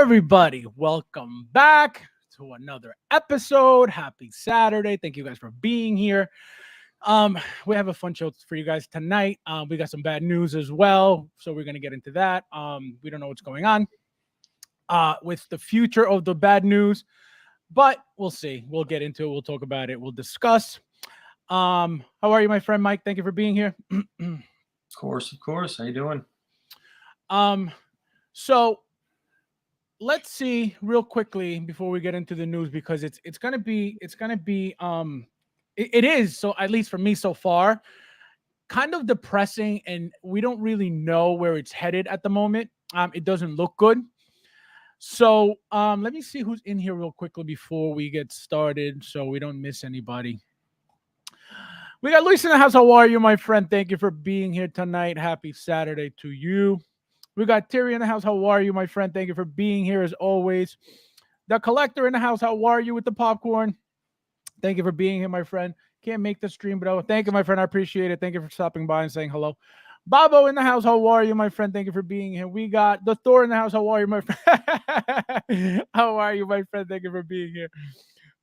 everybody. Welcome back to another episode. Happy Saturday. Thank you guys for being here. We have a fun show for you guys tonight. We got some bad news as well, so we're going to get into that. We don't know what's going on with the future of the bad news, but we'll see. We'll get into it. We'll talk about it. We'll discuss. How are you, my friend Mike? Thank you for being here. Of course. How you doing? So let's see real quickly before we get into the news, because it is, so at least for me so far, kind of depressing, and we don't really know where it's headed at the moment. It doesn't look good. So let me see who's in here real quickly before we get started so we don't miss anybody. We got Luis in the house. How are you, my friend? Thank you for being here tonight. Happy Saturday to you. We got Terry in the house. How are you, my friend? Thank you for being here as always. The Collector in the house. How are you with the popcorn? Thank you for being here, my friend. Can't make the stream, but thank you, my friend. I appreciate it. Thank you for stopping by and saying hello. Babo in the house. How are you, my friend? Thank you for being here. We got the Thor in the house. How are you, my friend? How are you, my friend? Thank you for being here.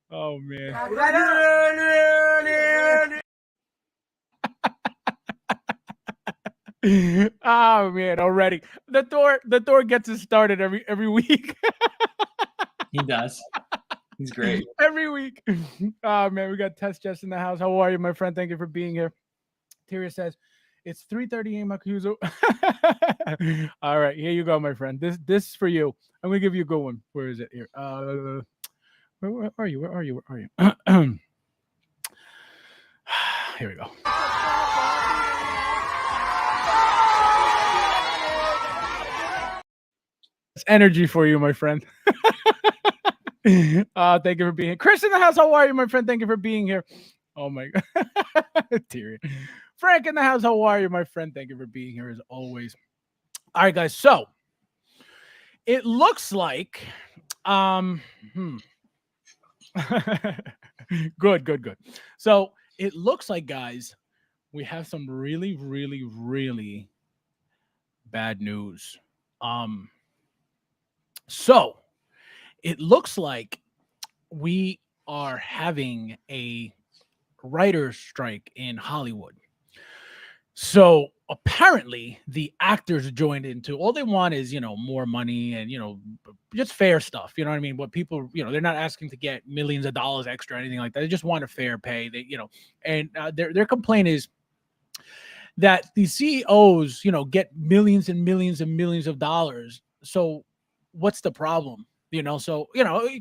Oh, man. Oh, man, already. The Thor gets us started every week. He does. He's great. Every week. Oh, man, we got Tess Jess in the house. How are you, my friend? Thank you for being here. Tyria says, it's 3:30 a.m. Akuzo. All right, here you go, my friend. This is for you. I'm going to give you a good one. Where is it here? Where are you? Where are you? Here we go. It's energy for you, my friend. Thank you for being here. Chris in the house. How are you, my friend? Thank you for being here. Oh my God. Frank in the house. How are you, my friend? Thank you for being here as always. All right, guys. So it looks like good. So it looks like, guys, we have some really, really, really bad news. So it looks like we are having a writer's strike in Hollywood. So apparently the actors joined into, all they want is, more money and, just fair stuff. You know what I mean? What people, they're not asking to get millions of dollars extra or anything like that. They just want a fair pay. They, and their complaint is that the CEOs, get millions and millions and millions of dollars. So what's the problem? So,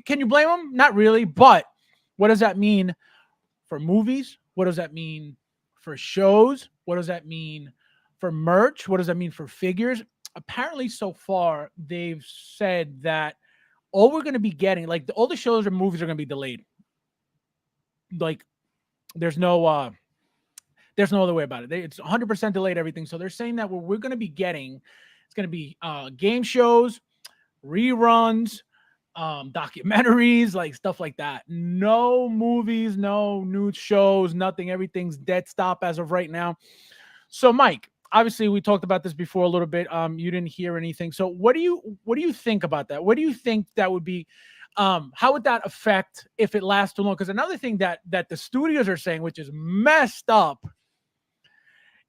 can you blame them? Not really. But what does that mean for movies? What does that mean for shows? What does that mean for merch? What does that mean for figures? Apparently, so far, they've said that all we're going to be getting, like all the shows or movies are going to be delayed. Like there's no other way about it. It's 100% delayed everything. So they're saying that what we're going to be getting, it's going to be game shows, reruns, documentaries, like stuff like that. No movies, no new shows, nothing. Everything's dead stop as of right now. So Mike, obviously we talked about this before a little bit. You didn't hear anything. So what do you think about that? What do you think that would be, how would that affect if it lasts too long? Because another thing that the studios are saying, which is messed up,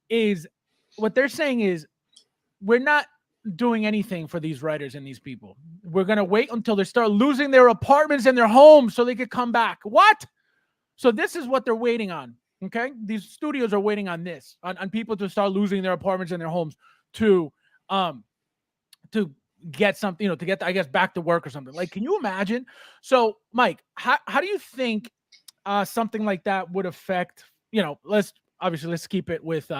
is what they're saying is we're not doing anything for these writers and these people. We're going to wait until they start losing their apartments and their homes so they could come back. What? So this is what they're waiting on. Okay. These studios are waiting on this, on people to start losing their apartments and their homes to get something, to get, I guess, back to work or something. Like, can you imagine? So Mike, how do you think something like that would affect, let's keep it with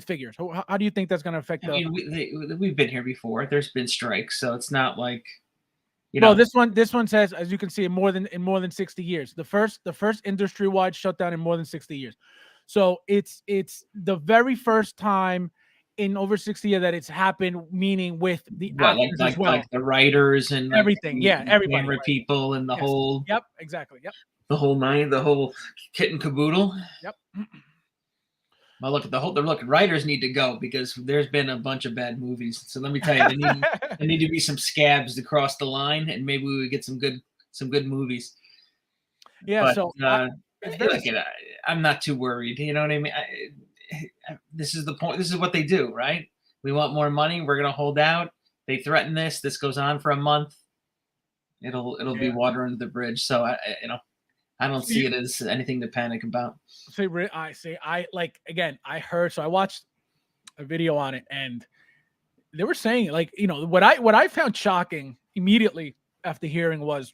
figures. How do you think that's going to affect? We've been here before. There's been strikes, so it's not like, Well, this one says, as you can see, in more than 60 years. The first industry-wide shutdown in more than 60 years. So it's the very first time in over 60 years that it's happened, meaning with the actors as well, like the writers and everything. Everybody, camera people and the whole. Exactly. The whole kit and caboodle. Yep. Well, look, writers need to go because there's been a bunch of bad movies. So let me tell you, there need to be some scabs to cross the line, and maybe we would get some good movies. Yeah, But so it's very look, I'm not too worried. You know what I mean? This is the point. This is what they do, right? We want more money. We're gonna hold out. They threaten this. This goes on for a month. It'll be yeah. water under the bridge. So I don't see it as anything to panic about. I like again. I heard so I watched a video on it, and they were saying like what I found shocking immediately after hearing was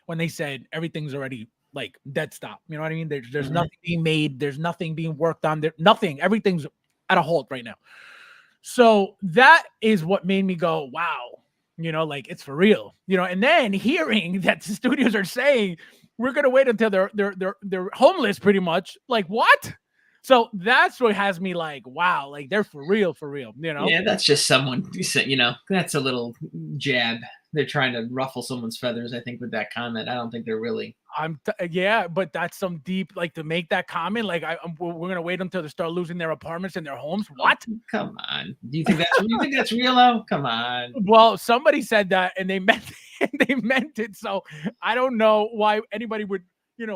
when they said everything's already like dead stop. You know what I mean? There's nothing being made. There's nothing being worked on. There nothing. Everything's at a halt right now. So that is what made me go, wow. Like it's for real. And then hearing that the studios are saying we're gonna wait until they're homeless, pretty much. Like what? So that's what has me like, wow, like they're for real, for real. Yeah, that's just someone. That's a little jab. They're trying to ruffle someone's feathers. I think with that comment, I don't think they're really. Yeah, but that's some deep like to make that comment. Like we're gonna wait until they start losing their apartments and their homes. What? Come on. Do you think that's real? Though? Come on. Well, somebody said that, and they meant it. So I don't know why anybody would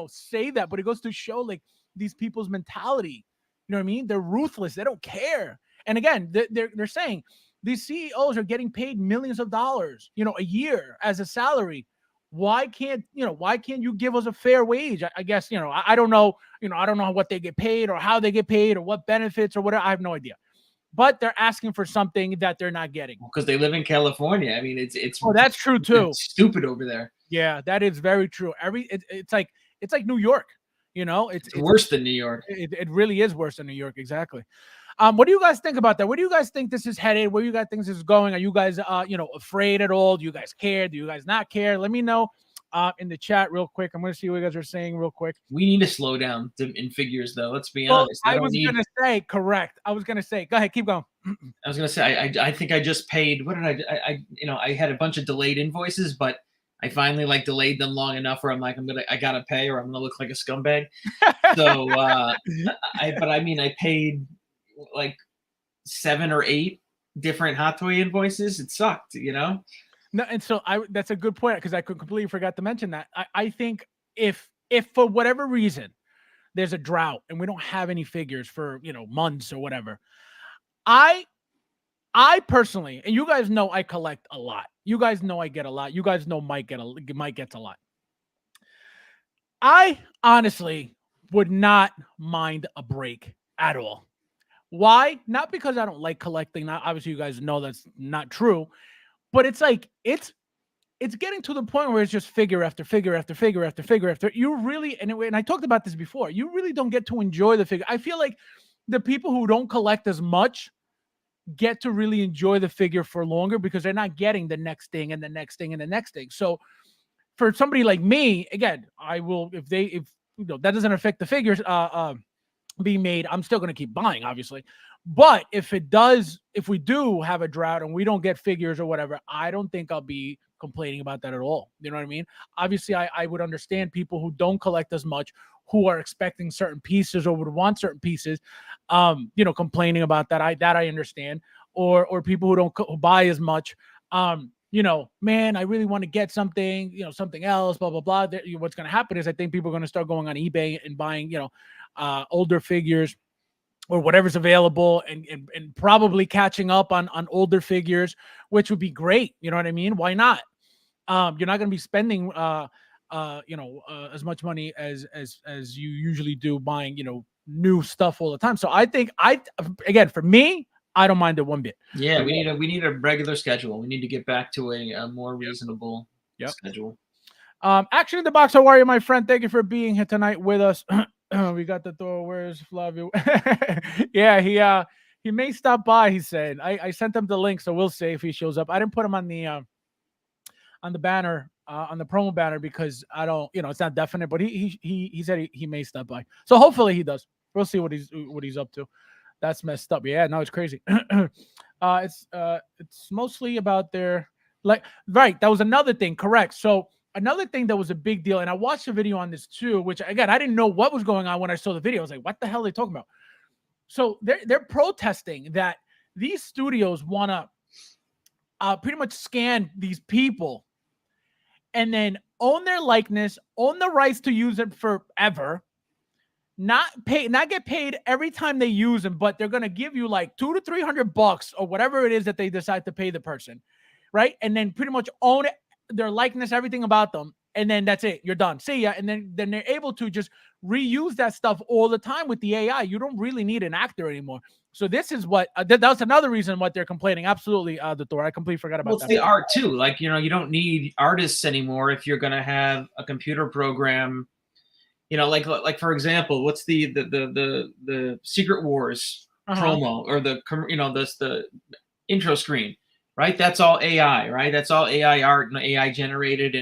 say that, but it goes to show like these people's mentality. You know what I mean? They're ruthless. They don't care. And again, they're saying these CEOs are getting paid millions of dollars, a year as a salary. Why can't you give us a fair wage? I guess, I don't know, I don't know what they get paid or how they get paid or what benefits or whatever. I have no idea. But they're asking for something that they're not getting. Because they live in California. I mean, it's that's true too. It's stupid over there. Yeah, that is very true. It's like New York, it's worse than New York. It really is worse than New York. Exactly. What do you guys think about that? Where do you guys think this is headed? Where do you guys think this is going? Are you guys, afraid at all? Do you guys care? Do you guys not care? Let me know in the chat real quick. I'm going to see what you guys are saying real quick. We need to slow down in figures, though. Let's be honest. I was going to say, correct. I was going to say, go ahead, keep going. I was going to say, I think I just paid, what did I had a bunch of delayed invoices, but I finally delayed them long enough where I'm like, I got to pay or I'm going to look like a scumbag. So, I paid like 7 or 8 different hot toy invoices. It sucked, No, and so that's a good point because I completely forgot to mention that. I think if for whatever reason there's a drought and we don't have any figures for months or whatever, I personally, and you guys know I collect a lot. You guys know I get a lot. You guys know Mike gets a lot. I honestly would not mind a break at all. Why? Not because I don't like collecting. Obviously, you guys know that's not true. But it's like it's getting to the point where it's just figure after figure after figure after figure after. You really, and I talked about this before. You really don't get to enjoy the figure. I feel like the people who don't collect as much get to really enjoy the figure for longer because they're not getting the next thing and the next thing and the next thing. So for somebody like me, again, I will if that doesn't affect the figures being made, I'm still going to keep buying, obviously. But if we do have a drought and we don't get figures or whatever, I don't think I'll be complaining about that at all. You know what I mean? Obviously, I would understand people who don't collect as much, who are expecting certain pieces or would want certain pieces, complaining about that. I understand. Or people who don't buy as much, man, I really want to get something, something else, blah, blah, blah. What's going to happen is I think people are going to start going on eBay and buying, older figures or whatever's available and probably catching up on older figures, which would be great. You know what I mean? Why not? You're not going to be spending, as much money as you usually do buying, new stuff all the time. So I think again, for me, I don't mind it one bit. Yeah, we need a regular schedule. We need to get back to a more reasonable schedule. Action in the box. How are you, my friend? Thank you for being here tonight with us. We got the door. Where's Flavio? Yeah, he may stop by. He said I sent him the link, so we'll see if he shows up. I didn't put him on the banner, on the promo banner because I don't, it's not definite. But he said he may stop by, so hopefully he does. We'll see what he's up to. That's messed up. Yeah, no, it's crazy. It's mostly about their right. That was another thing. Correct. So. Another thing that was a big deal, and I watched a video on this too, which again, I didn't know what was going on when I saw the video. I was like, what the hell are they talking about? So they're protesting that these studios want to pretty much scan these people and then own their likeness, own the rights to use it forever, not get paid every time they use them, but they're gonna give you like $200 to $300 or whatever it is that they decide to pay the person, right? And then pretty much own it, their likeness, everything about them, and then that's it. You're done. See ya. And then they're able to just reuse that stuff all the time with the AI. You don't really need an actor anymore. So this is what that's another reason what they're complaining. Absolutely, the Thor. I completely forgot about Well, that. it's the art too. Like, you don't need artists anymore if you're going to have a computer program. Like for example, what's the Secret Wars promo or the intro screen, right? That's all AI, right? That's all AI art and AI generated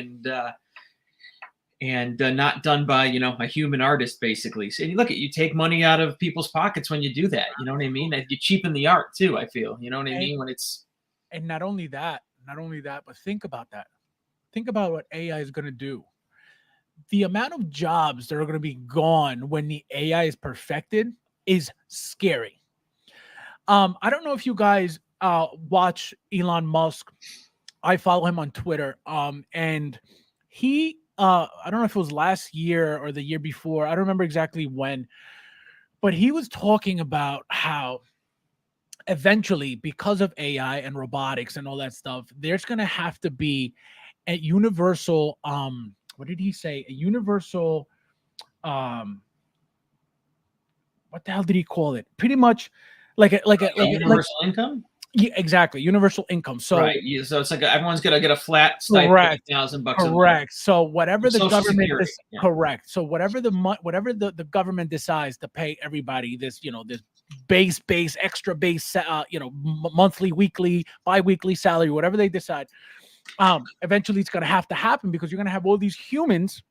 and not done by a human artist, basically. So you take money out of people's pockets when you do that. You know what I mean? You cheapen the art too. I feel. You know what I mean? When it's and not only that, but think about that. Think about what AI is going to do. The amount of jobs that are going to be gone when the AI is perfected is scary. I don't know if you guys watch Elon Musk. I follow him on Twitter. And he, I don't know if it was last year or the year before. I don't remember exactly when, but he was talking about how eventually, because of AI and robotics and all that stuff, there's going to have to be a universal, what did he say? A universal, what the hell did he call it? Pretty much like a universal income. Yeah, exactly. Universal income. So right. So it's like everyone's gonna get a flat stipend of $1,000. Correct. So whatever the government is correct. So whatever the government decides to pay everybody this, this base, extra base, monthly, weekly, bi-weekly salary, whatever they decide. Eventually it's gonna have to happen because you're gonna have all these humans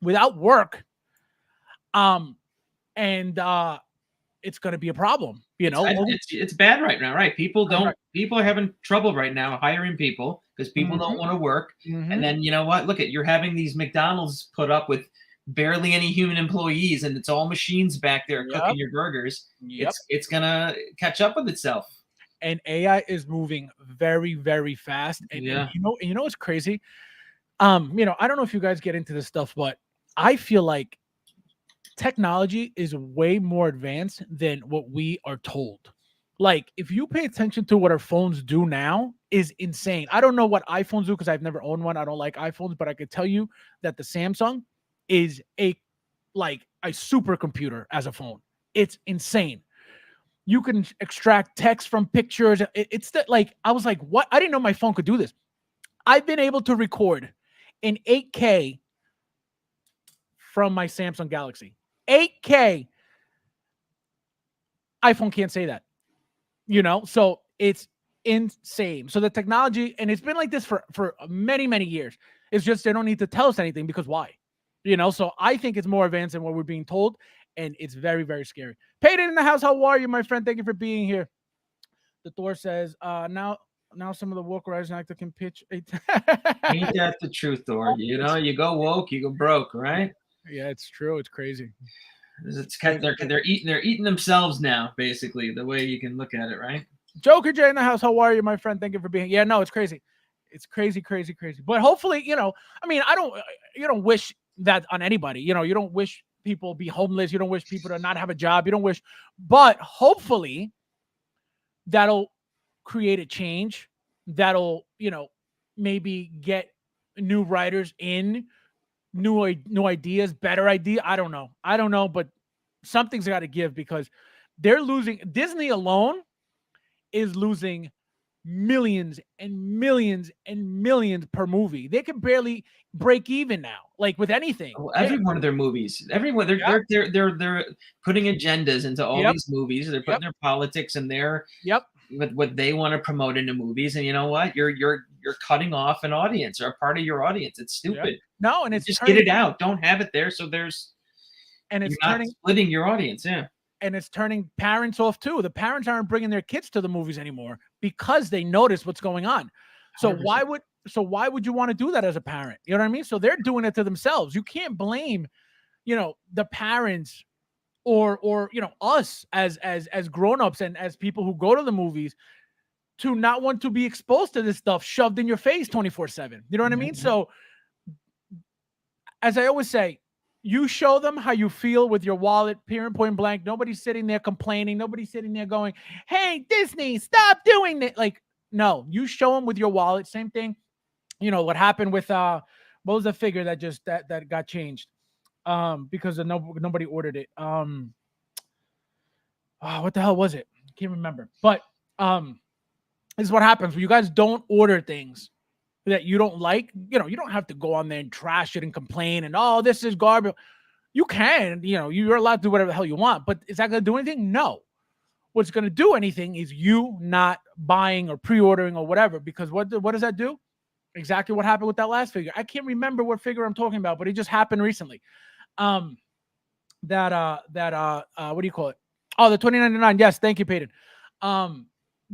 without work. And it's going to be a problem, It's bad right now, right? People are having trouble right now hiring people because people don't want to work. And then you know what? Look you're having these McDonald's put up with barely any human employees, and it's all machines back there cooking your burgers. It's gonna catch up with itself. And AI is moving very, very fast. And you know what's crazy? I don't know if you guys get into this stuff, but I feel like technology is way more advanced than what we are told. Like, if you pay attention to what our phones do now, is insane. I don't know what iPhones do because I've never owned one. I don't like iPhones, but I could tell you that the Samsung is a supercomputer as a phone. It's insane. You can extract text from pictures. It's that, like, I was like, what? I didn't know my phone could do this. I've been able to record in 8K from my Samsung Galaxy. 8K. iPhone can't say that, so it's insane. So the technology, and it's been like this for many, many years. It's just they don't need to tell us anything because why? So I think it's more advanced than what we're being told, and it's very, very scary. Peyton in the house, how are you, my friend? Thank you for being here. The Thor says, now some of the woke rising actor can pitch. Ain't that the truth, Thor? You go woke, you go broke, right? Yeah, it's true. It's crazy. They're eating themselves now, basically, the way you can look at it, right? Joker J in the house, how are you, my friend? Thank you for being. Yeah, no, it's crazy. It's crazy. But hopefully, you don't wish that on anybody. You don't wish people be homeless. You don't wish people to not have a job. You don't wish, but hopefully that'll create a change. That'll, maybe get new writers in. New ideas, better idea. I don't know, but something's got to give because they're losing. Disney alone is losing millions and millions and millions per movie. They can barely break even now, like with anything. Well, every one of their movies, everyone, they're putting agendas into all these movies. They're putting their politics and their what they want to promote into movies. And you know what? You're cutting off an audience or a part of your audience. It's stupid. No, and it's just get it out. Don't have it there. So it's splitting your audience. Yeah. And it's turning parents off too. The parents aren't bringing their kids to the movies anymore because they notice what's going on. So 100%. why would you want to do that as a parent? You know what I mean? So they're doing it to themselves. You can't blame, the parents or us as grown-ups and as people who go to the movies, to not want to be exposed to this stuff shoved in your face 24/7. You know what I mean? So as I always say, you show them how you feel with your wallet, period, point blank. Nobody's sitting there complaining. Nobody's sitting there going, "Hey, Disney, stop doing it." Like, no, you show them with your wallet. Same thing. What happened with what was the figure that just that got changed? Because nobody ordered it. What the hell was it? I can't remember. But this is what happens when you guys don't order things that you don't like. You don't have to go on there and trash it and complain and, oh, this is garbage. You can, you're allowed to do whatever the hell you want, but is that going to do anything? No. What's going to do anything is you not buying or pre-ordering or whatever, because what does that do? Exactly what happened with that last figure. I can't remember what figure I'm talking about, but it just happened recently. What do you call it? Oh, the 2099. Yes, thank you, Peyton.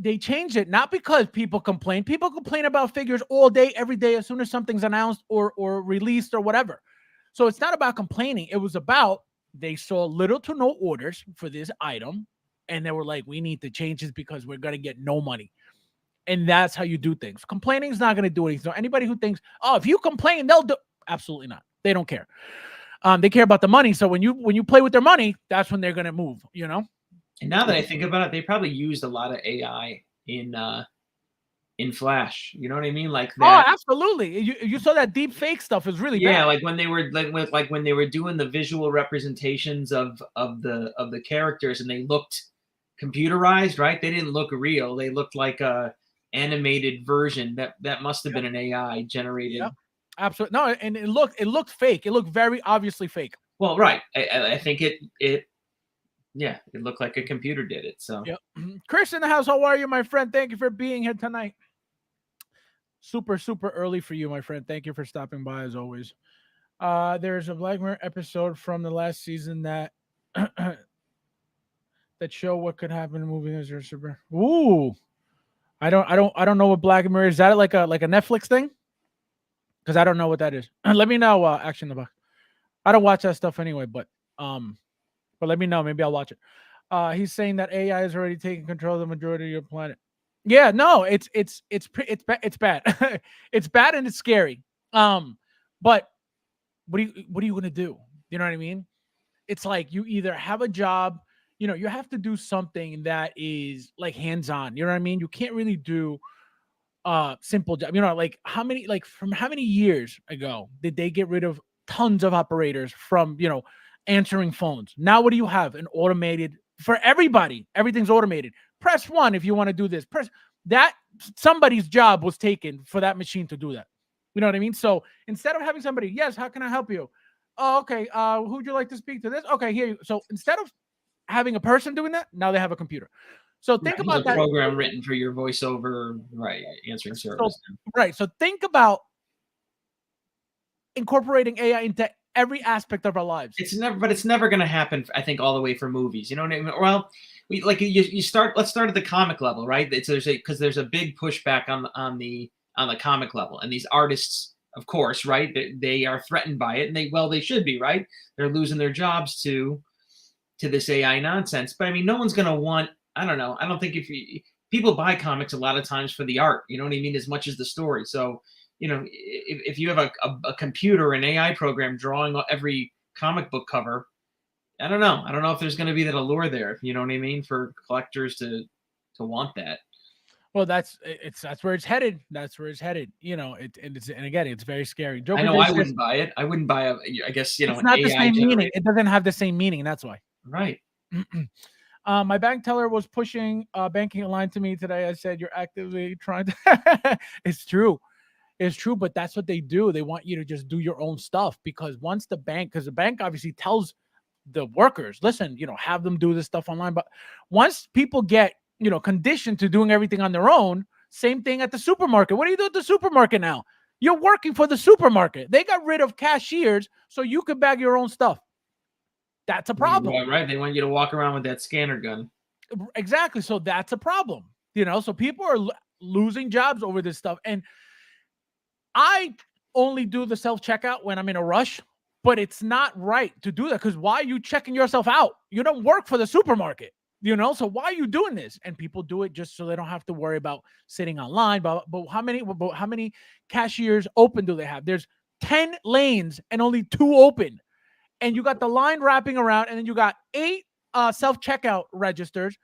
They changed it not because people complain. People complain about figures all day, every day, as soon as something's announced or released or whatever. So it's not about complaining. It was about they saw little to no orders for this item, and they were like, we need to change this because we're going to get no money. And that's how you do things. Complaining is not going to do anything. So anybody who thinks, oh, if you complain, they'll do, absolutely not. They don't care. They care about the money. So when you play with their money, that's when they're going to move, And now that I think about it, they probably used a lot of AI in Flash. You know what I mean? Like that. Oh, absolutely. You saw that deep fake stuff is really bad. Yeah, like when they were when they were doing the visual representations of the characters, and they looked computerized, right? They didn't look real. They looked like a animated version. That must have been an AI generated. Yep. Absolutely. No, and it looked fake. It looked very obviously fake. Well, right. I think it looked like a computer did it. So, yep. Chris in the house, how are you, my friend? Thank you for being here tonight. Super, super early for you, my friend. Thank you for stopping by as always. There's a Black Mirror episode from the last season that that show what could happen in a movie. Is there super? Ooh, I don't know what Black Mirror is. That like a Netflix thing? Because I don't know what that is. Let me know. Action in the box. I don't watch that stuff anyway, but let me know. Maybe I'll watch it. He's saying that AI is already taking control of the majority of your planet. Yeah, no, it's bad. It's bad and it's scary. But what are you gonna do? You know what I mean? It's like you either have a job, you have to do something that is like hands-on. You know what I mean? You can't really do simple job. Like how many years ago did they get rid of tons of operators from answering phones? Now what do you have? An automated for everybody. Everything's automated. Press 1 if you want to do this. Press that. Somebody's job was taken for that machine to do that. You know what I mean? So instead of having somebody, yes, how can I help you? Oh, okay. Who'd you like to speak to this? Okay, here. So instead of having a person doing that, now they have a computer. So think about that program written for your voiceover, right? Answering service. Right. So think about incorporating AI into every aspect of our lives. It's never going to happen. I think all the way for movies. You know what I mean? Well, you start. Let's start at the comic level, right? There's a big pushback on the comic level, and these artists, of course, right? They are threatened by it, and they should be, right? They're losing their jobs to this AI nonsense. But I mean, no one's going to want. I don't know. I don't think people buy comics a lot of times for the art. You know what I mean? As much as the story. So, if you have a computer, an AI program drawing every comic book cover, I don't know. I don't know if there's going to be that allure there. You know what I mean? For collectors to want that. Well, that's where it's headed. That's where it's headed. And again, it's very scary. Joker, I know I wouldn't buy it. I wouldn't buy I guess it's not the same meaning. It doesn't have the same meaning. That's why. Right. My bank teller was pushing banking a line to me today. I said, "You're actively trying to." It's true. It's true, but that's what they do. They want you to just do your own stuff because once the bank obviously tells the workers, listen, have them do this stuff online. But once people get, conditioned to doing everything on their own, same thing at the supermarket. What do you do at the supermarket now? You're working for the supermarket. They got rid of cashiers so you could bag your own stuff. That's a problem. Yeah, right. They want you to walk around with that scanner gun. Exactly. So that's a problem. So people are losing jobs over this stuff. And I only do the self-checkout when I'm in a rush. But it's not right to do that, because why are you checking yourself out? You don't work for the supermarket, so why are you doing this? And people do it just so they don't have to worry about sitting online. But how many cashiers open do they have? There's 10 lanes and only 2 open. And you got the line wrapping around, and then you got 8 self-checkout registers.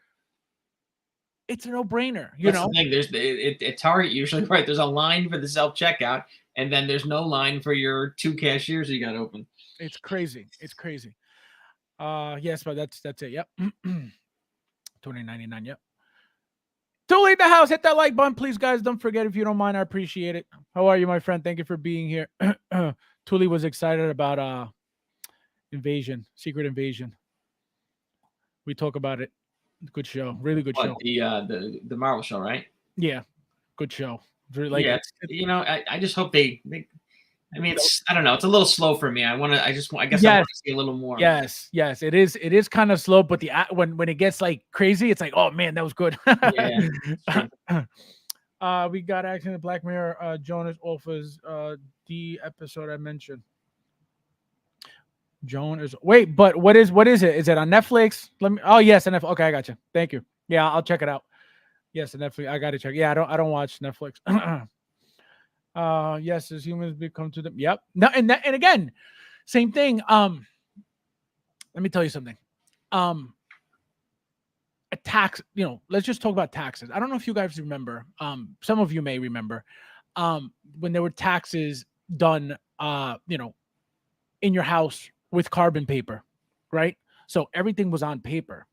It's a no-brainer, That's the thing. There's at Target usually, right? There's a line for the self checkout, and then there's no line for your 2 cashiers you got open. It's crazy. It's crazy. Yes, but that's it. Yep. 20.99. Yep. To leave the house, hit that like button, please, guys. Don't forget, if you don't mind, I appreciate it. How are you, my friend? Thank you for being here. Tuli was excited about Secret Invasion. We talk about it. Good show, really good show. The Marvel show, right? Yeah, good show. Yeah, I just hope they. I mean, I don't know. It's a little slow for me. I guess I want to see a little more. Yes, it is. It is kind of slow, but when it gets like crazy, it's like, oh man, that was good. Yeah. We got Action in Black Mirror. Jonas offers the episode I mentioned. Wait, but what is it? Is it on Netflix? Oh yes, Netflix. Okay, I got you. Thank you. Yeah, I'll check it out. Yes, Netflix. I got to check. Yeah, I don't watch Netflix. Yes, as humans become to them. Yep. No, and again, same thing. Let me tell you something. A tax, let's just talk about taxes. I don't know if you guys remember. Some of you may remember. When there were taxes done, in your house with carbon paper, right? So everything was on paper.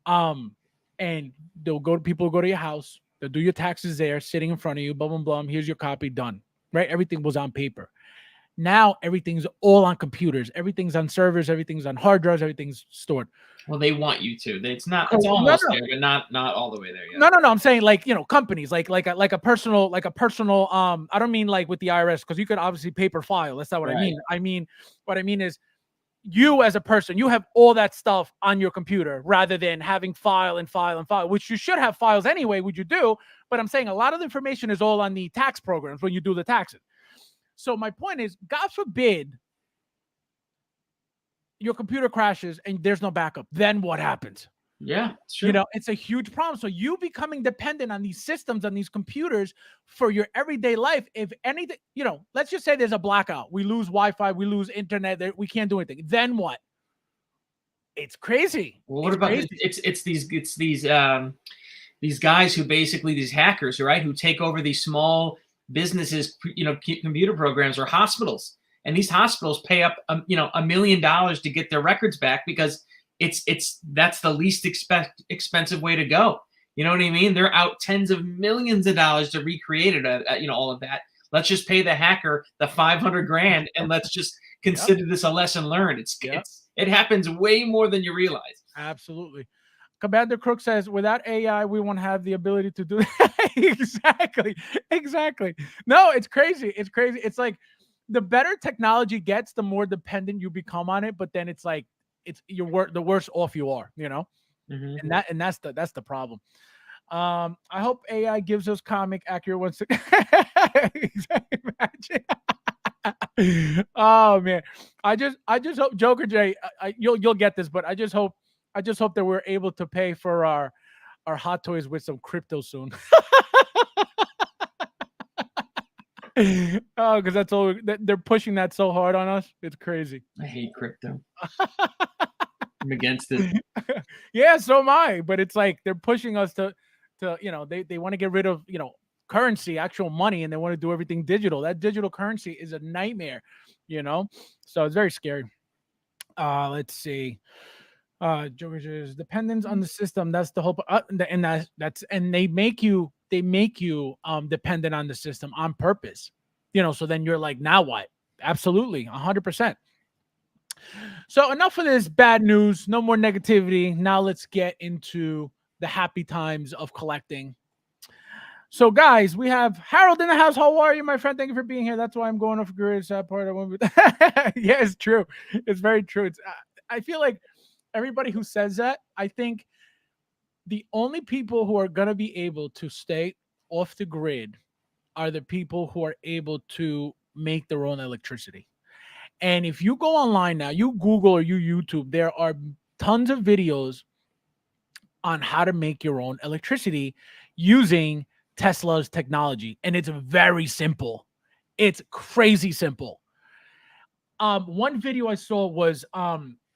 And people will go to your house, they'll do your taxes there, sitting in front of you, blah, blah, blah. Here's your copy, done, right? Everything was on paper. Now everything's all on computers. Everything's on servers. Everything's on hard drives. Everything's stored. Well, they want you to. It's almost there, but not all the way there yet. No. I'm saying companies like a personal. I don't mean like with the IRS, because you could obviously paper file. That's not what I mean. What I mean is, you as a person, you have all that stuff on your computer rather than having file, which you should have files anyway, which you do. But I'm saying a lot of the information is all on the tax programs when you do the taxes. So my point is, God forbid your computer crashes and there's no backup. Then what happens? Yeah, sure. It's a huge problem. So you becoming dependent on these systems, on these computers for your everyday life. If anything, let's just say there's a blackout. We lose Wi-Fi, we lose internet, we can't do anything. Then what? It's crazy. Well, what about it's these guys who basically, these hackers, right, who take over these small businesses, computer programs, or hospitals, and these hospitals pay up $1 million to get their records back, because that's the least expensive way to go. You know what I mean? They're out tens of millions of dollars to recreate it. All of that. Let's just pay the hacker the $500,000, and let's just consider this a lesson learned. It happens way more than you realize. Absolutely. Commander Crook says, without AI, we won't have the ability to do that. Exactly. No, it's crazy. It's like the better technology gets, the more dependent you become on it. But then it's like, the worse off you are, Mm-hmm. And that's the problem. I hope AI gives us comic accurate ones. Oh man, I just hope, Joker J, you'll get this, but I just hope that we're able to pay for our hot toys with some crypto soon. Oh, because that's all they're pushing that so hard on us. It's crazy. I hate crypto. I'm against it. Yeah, so am I. But it's like they're pushing us to they want to get rid of currency, actual money, and they want to do everything digital. That digital currency is a nightmare, so it's very scary. Let's see. George's dependence on the system. That's the whole, and they make you dependent on the system on purpose. So then you're like, now what? Absolutely, 100%. So enough of this bad news. No more negativity. Now let's get into the happy times of collecting. So, guys, we have Harold in the house. How are you, my friend? Thank you for being here. That's why I'm going off grid. That part I won't be. Yeah, it's true. It's very true. I feel like everybody who says that, I think the only people who are going to be able to stay off the grid are the people who are able to make their own electricity. And if you go online now, you Google or you YouTube, there are tons of videos on how to make your own electricity using Tesla's technology. And it's very simple. It's crazy simple. One video I saw was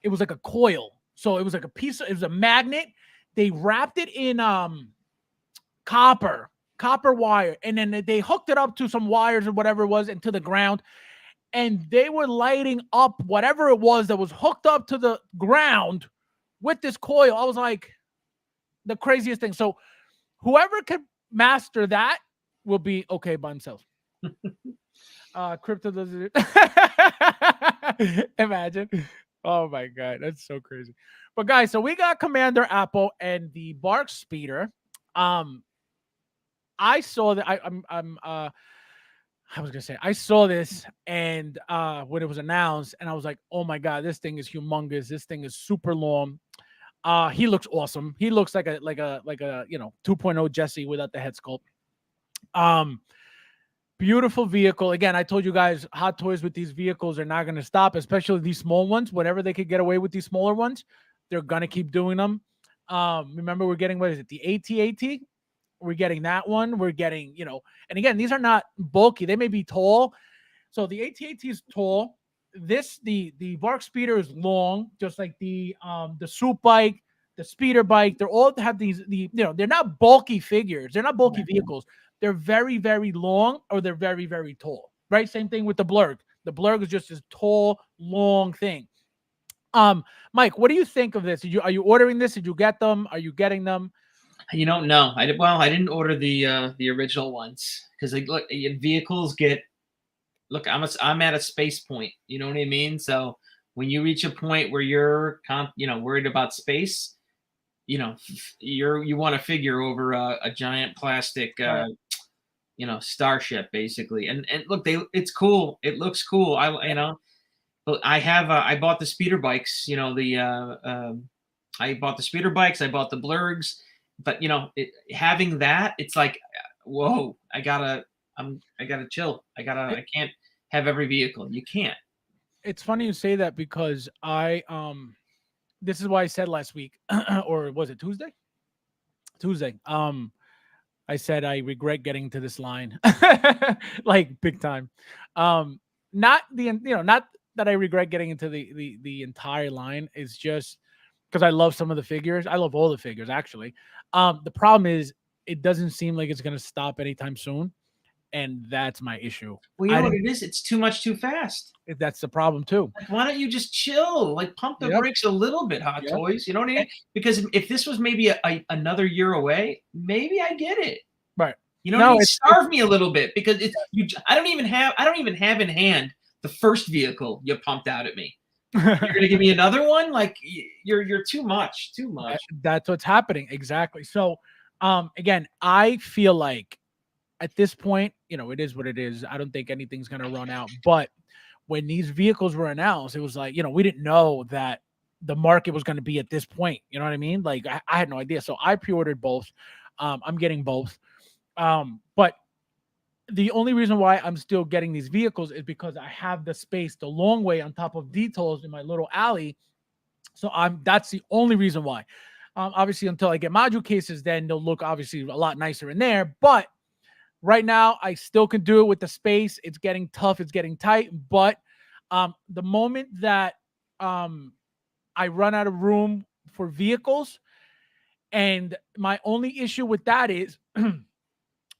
it was like a coil. So it was like it was a magnet. They wrapped it in copper wire, and then they hooked it up to some wires or whatever it was into the ground, and they were lighting up whatever it was that was hooked up to the ground with this coil. I was like, the craziest thing. So whoever can master that will be okay by himself. Crypto does it. Imagine. Oh my god, that's so crazy. But guys, so we got Commander Apple and the Bark Speeder. I saw that. I was gonna say I saw this, and when it was announced, and I was like, oh my god, this thing is humongous. This thing is super long. He looks awesome. He looks like a 2.0 Jesse without the head sculpt. Beautiful vehicle. Again, I told you guys, Hot Toys with these vehicles are not going to stop, especially these small ones. Whenever they could get away with these smaller ones, they're going to keep doing them. Remember, we're getting, what is it, the AT-AT? We're getting that one. We're getting, and again, these are not bulky. They may be tall. So the AT-AT is tall. The Bark Speeder is long, just like the Swoop bike, the Speeder bike. They're all have they're not bulky figures. They're not bulky vehicles. They're very, very long, or they're very, very tall, right? Same thing with the Blurg. The Blurg is just this tall, long thing. Mike, what do you think of this? Are you ordering this? Did you get them? Are you getting them? No. I didn't order the original ones because look, vehicles get. Look, I'm at a space point. You know what I mean? So when you reach a point where you're worried about space, you want to figure over a giant plastic starship basically. And look, it's cool. It looks cool. I bought the speeder bikes. I bought the speeder bikes. I bought the Blurgs. But having that, it's like, whoa! I gotta chill. I can't have every vehicle. You can't. It's funny you say that because this is why I said last week, or was it Tuesday? Tuesday. I said I regret getting to this line, like big time. Not that I regret getting into the entire line. It's just because I love some of the figures. I love all the figures actually. The problem is it doesn't seem like it's going to stop anytime soon, and that's my issue. Well, you know what it is? It's too much too fast. That's the problem too. Like, why don't you just chill? Like, pump the brakes a little bit, Hot Toys. You know what I mean? Because if this was maybe another year away, maybe I get it. Right. Starve me a little bit because I don't even have in hand the first vehicle you pumped out at me. You're gonna give me another one? Like you're too much. That's what's happening exactly. So, again, I feel like at this point, it is what it is. I don't think anything's gonna run out. But when these vehicles were announced, it was like we didn't know that the market was going to be at this point. You know what I mean? Like I had no idea. So I pre-ordered both. I'm getting both. But the only reason why I'm still getting these vehicles is because I have the space the long way on top of details in my little alley. So that's the only reason why. Obviously, until I get module cases, then they'll look obviously a lot nicer in there. But right now, I still can do it with the space. It's getting tough. It's getting tight. But the moment that I run out of room for vehicles, and my only issue with that is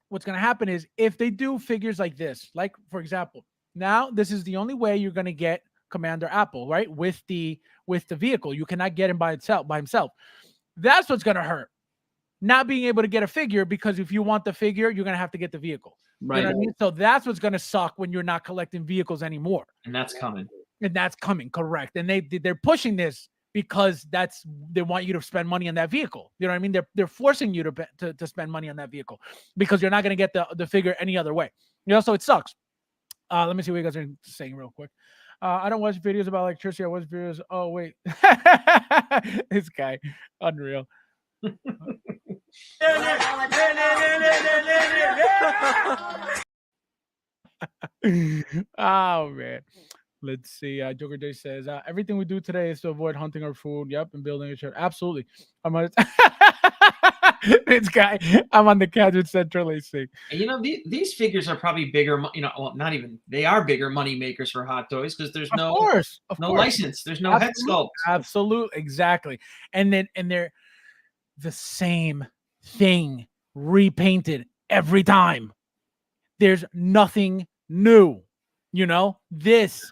what's going to happen is if they do figures like this, like, for example, now this is the only way you're going to get Commander Apple, right? With the vehicle. You cannot get him by himself. That's what's going to hurt. Not being able to get a figure, because if you want the figure, you're going to have to get the vehicle. Right. You know what I mean? So that's what's going to suck when you're not collecting vehicles anymore. And that's coming. Correct. And they're pushing this because they want you to spend money on that vehicle. You know what I mean? They're forcing you to spend money on that vehicle because you're not going to get the figure any other way. So it sucks. Let me see what you guys are saying real quick. I don't watch videos about electricity. I watch videos. Oh, wait. This guy. Unreal. Oh, man. Let's see. Joker J says, everything we do today is to avoid hunting our food. Yep, and building a shelter. Absolutely. I'm on this guy. I'm on the couch with Central AC. And, you know, these figures are probably bigger. You know, well, not even. They are bigger money makers for Hot Toys because there's Of no course. license. There's no head Absolutely. sculpt. Absolutely. Exactly. And they're the same thing repainted every time. There's nothing new. You know, this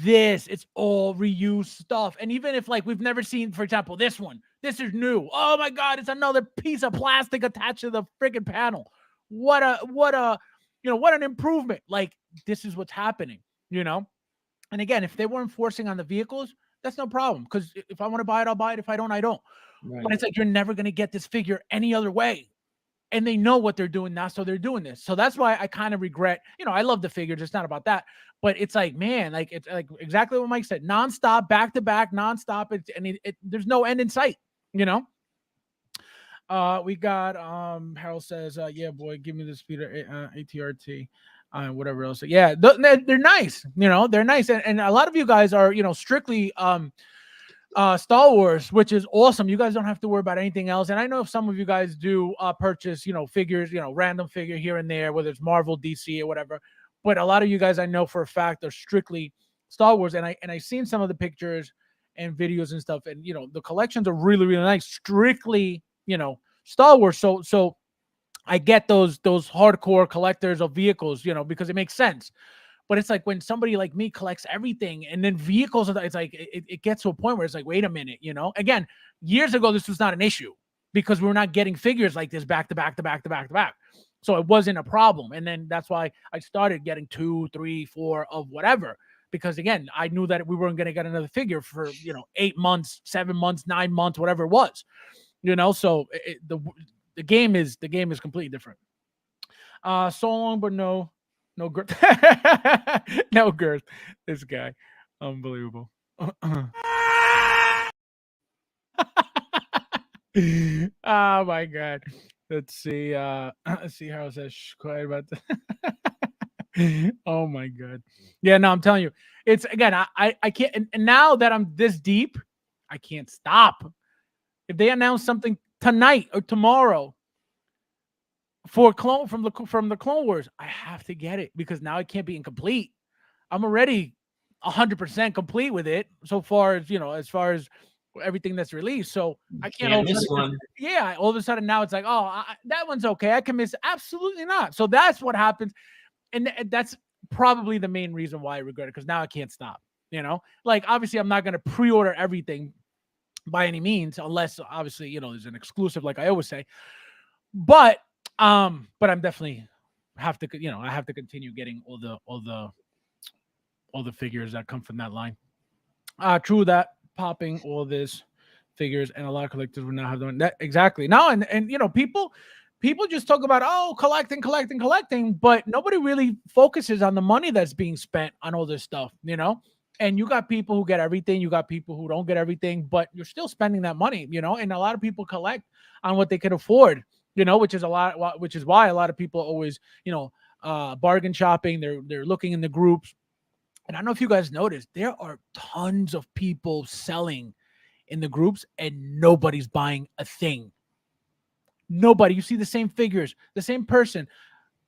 it's all reused stuff. And even if like we've never seen, for example, this is new. Oh my God, it's another piece of plastic attached to the freaking panel. What an improvement. Like, this is what's happening, you know? And again, if they weren't forcing on the vehicles, that's no problem. Because if I want to buy it, I'll buy it. If I don't, I don't. Right. But it's like, you're never going to get this figure any other way. And they know what they're doing now, so they're doing this. So that's why I kind of regret, I love the figures. It's not about that. But it's like, man, like, it's like exactly what Mike said, nonstop, back to back, nonstop. There's no end in sight, you know? We got, Harold says, yeah, boy, give me the speeder, ATRT. Whatever else. Yeah, they're nice. They're nice. And a lot of you guys are, strictly Star Wars, which is awesome. You guys don't have to worry about anything else. And I know if some of you guys do purchase, figures, random figure here and there, whether it's Marvel, DC, or whatever. But a lot of you guys I know for a fact are strictly Star Wars. And I seen some of the pictures and videos and stuff. And the collections are really, really nice. Strictly, Star Wars. So I get those hardcore collectors of vehicles, because it makes sense. But it's like when somebody like me collects everything, and then vehicles, it's like it gets to a point where it's like, wait a minute, Again, years ago this was not an issue because we were not getting figures like this back to back to back to back to back. So it wasn't a problem. And then that's why I started getting 2, 3, 4 of whatever. Because again, I knew that we weren't going to get another figure for 8 months, 7 months, 9 months, whatever it was. So the game is completely different. So long, but no girth. No girth. This guy, unbelievable. Oh my God. Let's see. Let's see how it says quiet about that. Oh my God. Yeah, no, I'm telling you, it's again. I can't. And now that I'm this deep, I can't stop. If they announce something tonight or tomorrow for from the Clone Wars, I have to get it because now it can't be incomplete. I'm already 100% complete with it so far as far as everything that's released. So I can't miss one. Yeah, all of a sudden now it's like, oh, that one's okay. I can miss. Absolutely not. So that's what happens, and that's probably the main reason why I regret it because now I can't stop. Like obviously I'm not going to pre-order everything by any means, unless obviously there's an exclusive, like I always say. But I'm definitely have to I have to continue getting all the figures that come from that line. True that, popping all this figures, and a lot of collectors will now have them. That exactly now, and people just talk about collecting, but nobody really focuses on the money that's being spent on all this stuff. And you got people who get everything, you got people who don't get everything, but you're still spending that money, and a lot of people collect on what they can afford, which is why a lot of people always, bargain shopping. They're looking in the groups. And I don't know if you guys noticed, there are tons of people selling in the groups and nobody's buying a thing. Nobody. You see the same figures, the same person,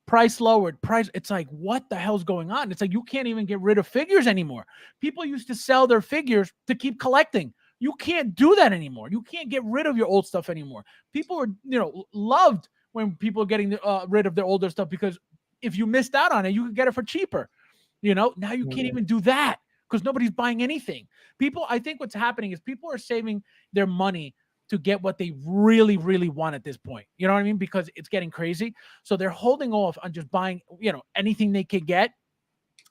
price lowered, price. It's like, what the hell's going on? It's like you can't even get rid of figures anymore. People used to sell their figures to keep collecting. You can't do that anymore. You can't get rid of your old stuff anymore. People are, loved when people are getting rid of their older stuff because if you missed out on it, you could get it for cheaper. Now you can't even do that because nobody's buying anything. I think what's happening is people are saving their money to get what they really, really want at this point. You know what I mean? Because it's getting crazy. So they're holding off on just buying, anything they can get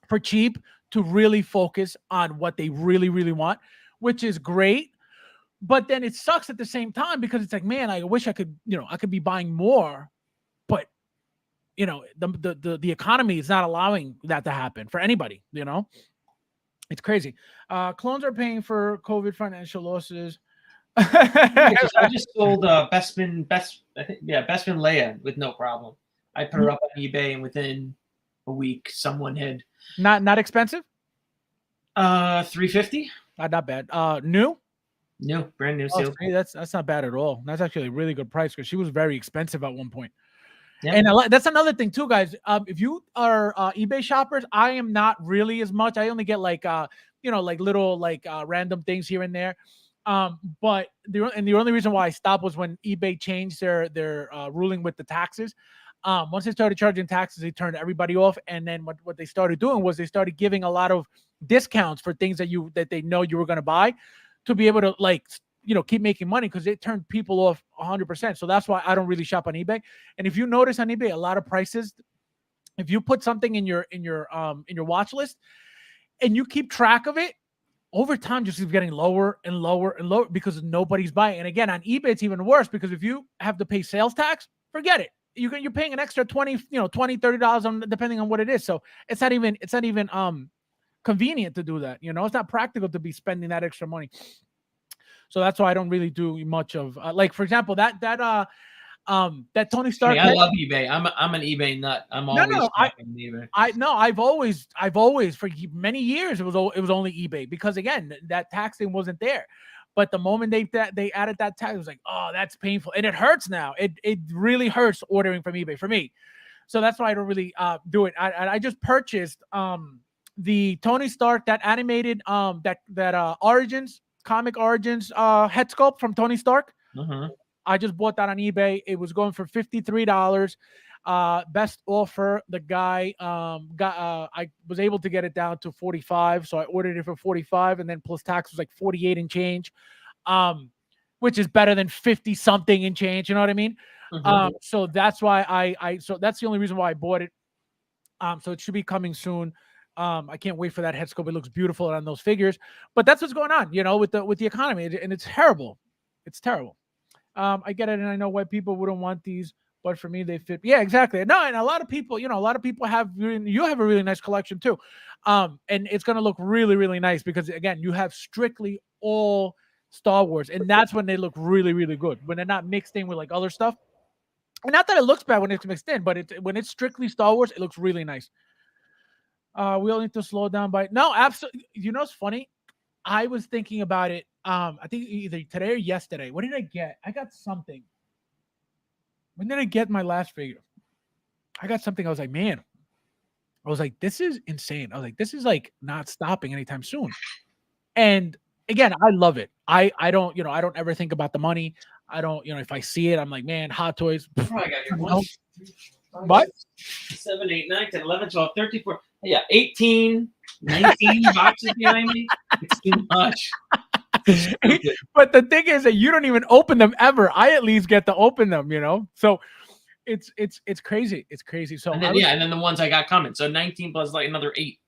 for cheap to really focus on what they really, really want, which is great. But then it sucks at the same time because it's like, man, I wish I could, I could be buying more, but the economy is not allowing that to happen for anybody. It's crazy. Clones are paying for COVID financial losses. I just sold Bespin Leia with no problem. I put her up on eBay, and within a week, someone had not expensive. $350. Not bad. New. New, brand new Oh, seal. see, that's not bad at all. That's actually a really good price because she was very expensive at one point. Yeah. And that's another thing too, guys. If you are eBay shoppers, I am not really as much. I only get like like little like random things here and there. But the only reason why I stopped was when eBay changed their ruling with the taxes. Once they started charging taxes, they turned everybody off. And then what they started doing was they started giving a lot of discounts for things that they know you were going to buy, to be able to like keep making money, because it turned people off 100%. So that's why I don't really shop on eBay. And if you notice on eBay, a lot of prices, if you put something in your watch list and you keep track of it, over time just keeps getting lower and lower and lower because nobody's buying. And again, on eBay it's even worse, because if you have to pay sales tax, forget it. You're paying an extra $20-$30 on, depending on what it is. So it's not even convenient to do that. It's not practical to be spending that extra money. So that's why I don't really do much of like, for example, that Tony Stark. I love eBay. I'm an eBay nut. I'm always shopping eBay. I've always for many years it was only eBay, because again, that tax thing wasn't there. But the moment they added that tax, it was like, oh, that's painful, and it hurts now. It really hurts ordering from eBay for me. So that's why I don't really do it. I just purchased the Tony Stark, that animated that Origins comic Origins head sculpt from Tony Stark. I just bought that on eBay. It was going for $53. Best offer. The guy I was able to get it down to 45, so I ordered it for 45, and then plus tax was like 48 and change, which is better than 50 something and change. You know what I mean? So that's why so that's the only reason why I bought it. So it should be coming soon. I can't wait for that head sculpt. It looks beautiful on those figures. But that's what's going on, with the economy, and it's terrible. It's terrible. I get it, and I know why people wouldn't want these, but for me, they fit. Yeah, exactly. No, and a lot of people, have you have a really nice collection too, and it's gonna look really, really nice, because again, you have strictly all Star Wars, and that's when they look really, really good, when they're not mixed in with like other stuff. And not that it looks bad when it's mixed in, but when it's strictly Star Wars, it looks really nice. We all need to slow down no, absolutely. It's funny. I was thinking about it. I think either today or yesterday. What did I get? I got something. When did I get my last figure? I got something. I was like, man. I was like, this is insane. I was like, this is like not stopping anytime soon. And again, I love it. I don't, I don't ever think about the money. I don't, if I see it, I'm like, man, Hot Toys. I got your what? 7, 8, 9, 10, 11, 12, 13, 14. Yeah, 18, 19 boxes behind me. It's too much. But the thing is that you don't even open them ever. I at least get to open them, So it's crazy. It's crazy. So and then the ones I got coming. So 19 plus like another 8.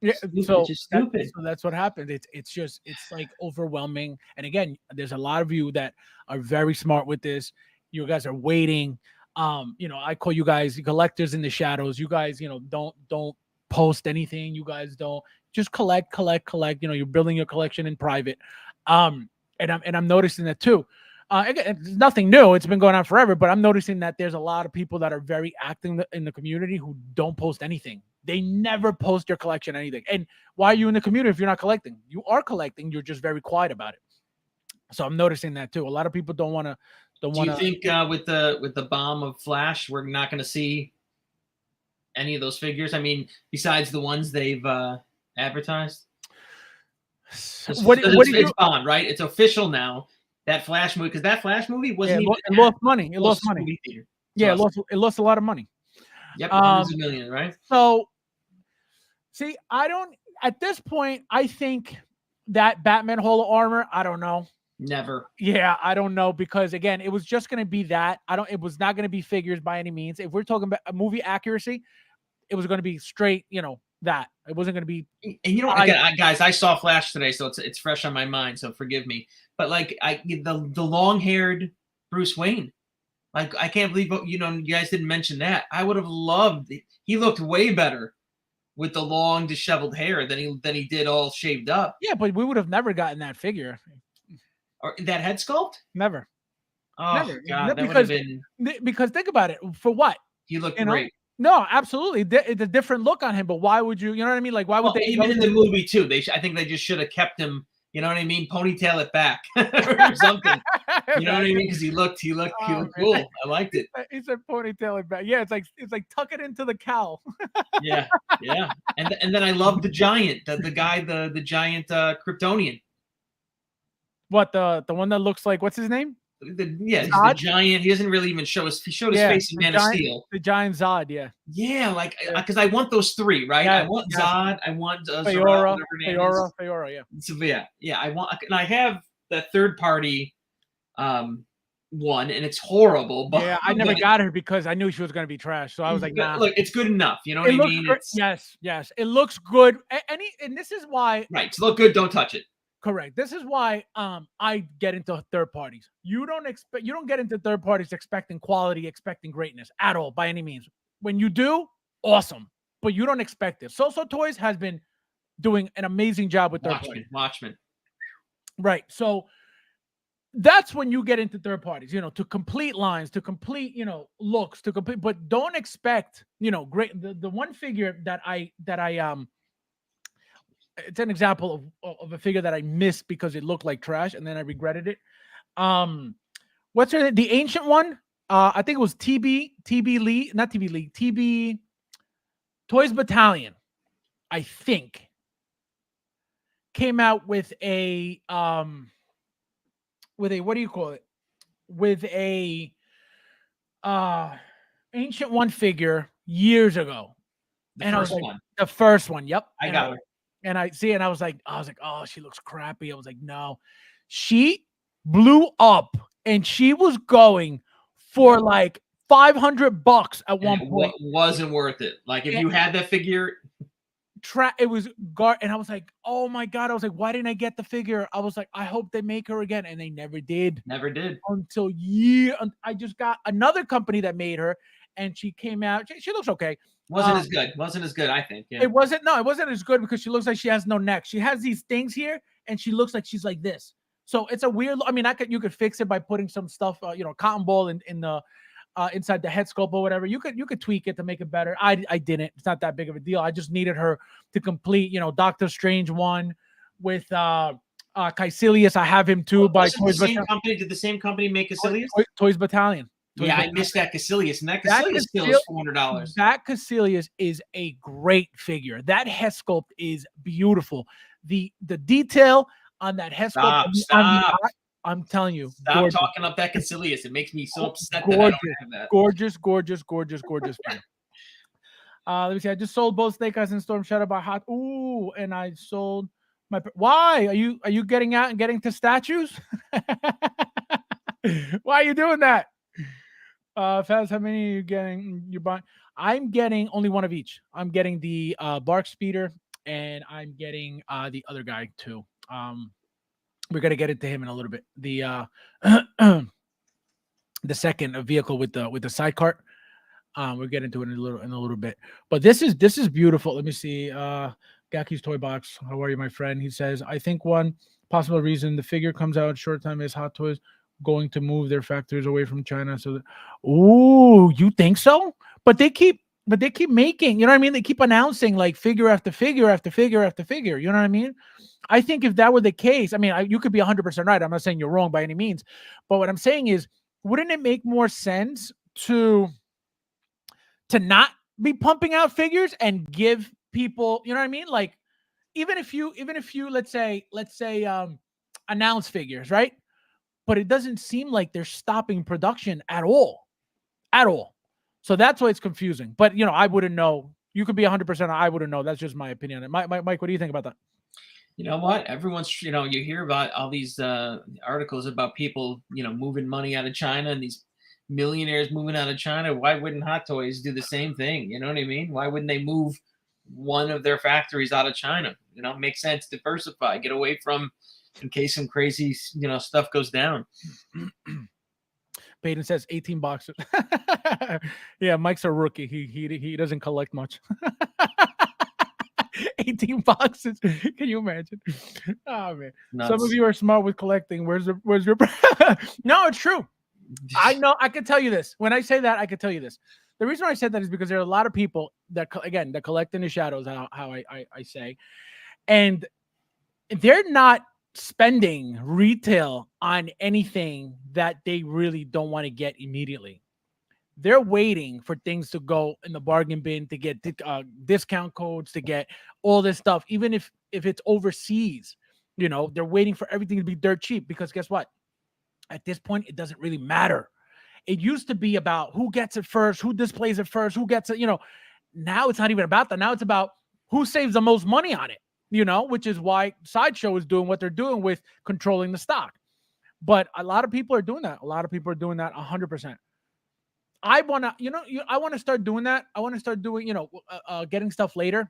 Yeah, so stupid. So that's what happened. It's like overwhelming. And again, there's a lot of you that are very smart with this. You guys are waiting. I call you guys collectors in the shadows. You guys, don't post anything. You guys don't just collect. You're building your collection in private. And I'm noticing that too. Again, it's nothing new. It's been going on forever, but I'm noticing that there's a lot of people that are very active in the community who don't post anything. They never post their collection, anything. And why are you in the community if you're not collecting? You are collecting. You're just very quiet about it. So I'm noticing that too. A lot of people don't want to. Do you think with the bomb of Flash, we're not going to see any of those figures? I mean, besides the ones they've advertised. It's Bond, right? It's official now. That Flash movie, because that Flash movie wasn't even. It lost money. It lost money. Yeah, it lost a lot of money. Yep, hundreds of millions, right? So, see, at this point, I think that Batman Hall of Armor, I don't know. Never. Yeah, I don't know, because again, it was just going to be that. It was not going to be figures by any means. If we're talking about a movie accuracy, it was going to be straight, that. It wasn't going to be. And guys, I saw Flash today, so it's fresh on my mind, so forgive me. But like the long-haired Bruce Wayne, like I can't believe you guys didn't mention that. I would have loved it. He looked way better with the long disheveled hair than he did all shaved up. Yeah, but we would have never gotten that figure. Or that head sculpt? Never. Oh, never. God, that because, would have been. Because think about it. For what? He looked great. No, absolutely. It's a different look on him, but why would you know what I mean? Like, why would Well, they even in the movie too, I think they just should have kept him. You know what I mean? Ponytail it back or something. You know what I mean? Because he looked Oh, man. cool. I liked it. He said ponytail it back. Yeah, it's like tuck it into the cowl. Yeah, yeah. And then I love the giant, the guy, the giant Kryptonian. What the one that looks like what's his name? Yeah, he's the Zod? giant. He doesn't really even show his. He showed his Yeah, face in Man of Steel. the giant Zod. Yeah, Yeah, like yeah, because I want those three, right? I yes, want yes. Zod. I want Zora, Feora, whatever her name is. Feora. Yeah. So yeah. I want, and I have the third party one, and it's horrible. But Yeah, I never got her because I knew she was gonna be trash. So I was like, nah. look, it's good enough. You know what It I looks mean? great. It's Yes, yes. It looks good. And this is why right. To look good, don't touch it. correct. This is why I get into third parties. You don't get into third parties expecting quality, expecting greatness at all by any means. When you do, awesome. But you don't expect it. So Toys has been doing an amazing job with third parties. Watchmen. Right. So that's when you get into third parties, to complete lines, to complete, looks, to complete, but don't expect, great. The one figure that I it's an example of a figure that I missed because it looked like trash and then I regretted it. What's her name? The ancient one? I think it was TB Lee, not TB Lee, TB Toys Battalion, I think, came out with a what do you call it? With a ancient one figure years ago. The And I was first like, one. the first one, yep. I got her. And I was like, oh, she looks crappy. I was like, no. She blew up and she was going for like $500 at one point. Wasn't worth it. Like if you had that figure, it was and I was like, oh my god. I was like, why didn't I get the figure? I was like, I hope they make her again, and they never did. Never did until I just got another company that made her, and she came out. She looks okay. Wasn't as good. Wasn't as good, I think. Yeah. It wasn't. No, it wasn't as good because she looks like she has no neck. She has these things here, and she looks like she's like this. So it's a weird. I mean, you could fix it by putting some stuff, cotton ball in the inside the head sculpt or whatever. You could tweak it to make it better. I didn't. It's not that big of a deal. I just needed her to complete, Doctor Strange one with Caecilius. I have him too. By Toys Company. Did the same company make Caecilius? Toys Battalion. I missed that Caecilius, and that Caecilius still is $400. That Caecilius is a great figure. That head sculpt is beautiful. The detail on that head sculpt. Stop. I'm telling you. Stop talking up that Caecilius. It makes me so upset gorgeous, that I don't have that. Gorgeous figure. Let me see. I just sold both Snake Eyes and Storm Shadow by Hot. Ooh, and I sold my. Why are you getting out and getting to statues? Why are you doing that? Faz, how many are you getting? You're buying. I'm getting only one of each. I'm getting the Bark Speeder, and I'm getting the other guy too. We're gonna get into him in a little bit. The the second vehicle with the side cart. We'll get into it in a little bit. But this is beautiful. Let me see. Gaki's Toy Box. How are you, my friend? He says, I think one possible reason the figure comes out in short time is Hot Toys going to move their factories away from China. So you think so? But they keep making, you know what I mean? They keep announcing like figure after figure after figure after figure. You know what I mean? I think if that were the case, I mean, you could be 100% right. I'm not saying you're wrong by any means. But what I'm saying is, wouldn't it make more sense to not be pumping out figures and give people, you know what I mean? Like, even if you let's say announce figures, right? But it doesn't seem like they're stopping production at all. So that's why it's confusing. But I wouldn't know. You could be 100%. I wouldn't know. That's just my opinion. Mike, what do you think about that? You know what? Everyone's, you hear about all these articles about people, moving money out of China and these millionaires moving out of China. Why wouldn't Hot Toys do the same thing? You know what I mean? Why wouldn't they move one of their factories out of China? Makes sense. Diversify, get away from, in case some crazy, stuff goes down. Peyton says 18 boxes. Yeah, Mike's a rookie. He doesn't collect much. 18 boxes. Can you imagine? Oh man. Nuts. Some of you are smart with collecting. Where's your No, it's true. I know. I can tell you this. When I say that, I can tell you this. the reason I said that is because there are a lot of people that again that collect in the shadows. How I say, and they're not spending retail on anything that they really don't want to get immediately. They're waiting for things to go in the bargain bin to get discount codes to get all this stuff, even if it's overseas. They're waiting for everything to be dirt cheap because guess what? At this point, it doesn't really matter. It used to be about who gets it first, who displays it first, who gets it. Now it's not even about that. Now it's about who saves the most money on it. Which is why Sideshow is doing what they're doing with controlling the stock. But a lot of people are doing that. A lot of people are doing that 100%. I want to, I want to start doing that. I want to start doing, getting stuff later.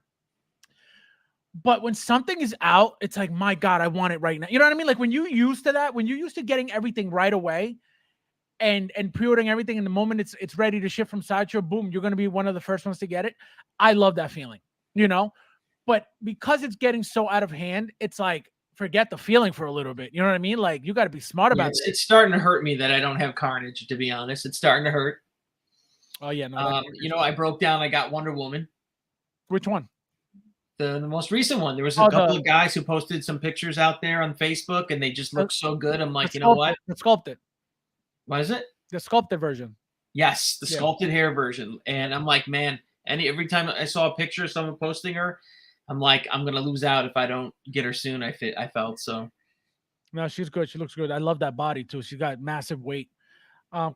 But when something is out, it's like, my God, I want it right now. You know what I mean? Like when you used to that, when you're used to getting everything right away and pre-ordering everything in the moment it's ready to ship from Sideshow, boom, you're going to be one of the first ones to get it. I love that feeling, But because it's getting so out of hand, it's like, forget the feeling for a little bit. You know what I mean? Like you got to be smart about it. It's starting to hurt me that I don't have Carnage, to be honest. It's starting to hurt. Oh yeah, no. I broke down. I got Wonder Woman. Which one? The most recent one. There was a couple of guys who posted some pictures out there on Facebook, and they just look so good. I'm like, you know what? The sculpted. What is it? The sculpted version. Yes, the sculpted hair version. And I'm like, man. Every time I saw a picture of someone posting her, I'm like, I'm gonna lose out if I don't get her soon. I felt so. No, she's good. She looks good. I love that body too. She got massive weight.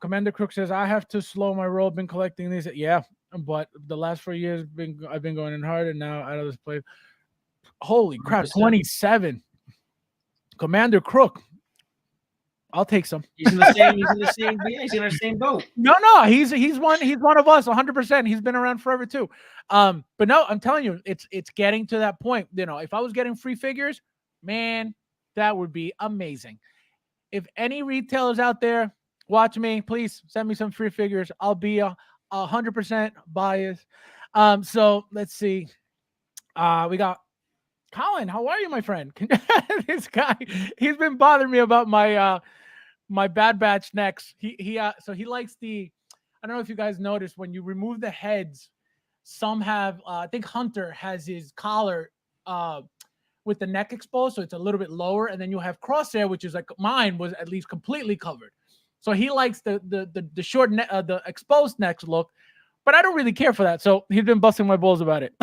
Commander Crook says, I have to slow my roll. Been collecting these. Yeah, but the last 4 years I've been going in hard, and now out of this place. Holy crap, 27. Commander Crook. I'll take some. He's in the same. Yeah, he's in our same boat. No, he's one of us, 100%. He's been around forever too. But no, I'm telling you, it's getting to that point. If I was getting free figures, man, that would be amazing. If any retailers out there watch me, please send me some free figures. I'll be 100% biased. So let's see. We got Colin. How are you, my friend? This guy, he's been bothering me about my my Bad Batch necks. So he likes the. I don't know if you guys noticed when you remove the heads. Some have. I think Hunter has his collar with the neck exposed, so it's a little bit lower, and then you have Crosshair, which is like mine was at least completely covered. So he likes the short the exposed necks look, but I don't really care for that. So he's been busting my balls about it.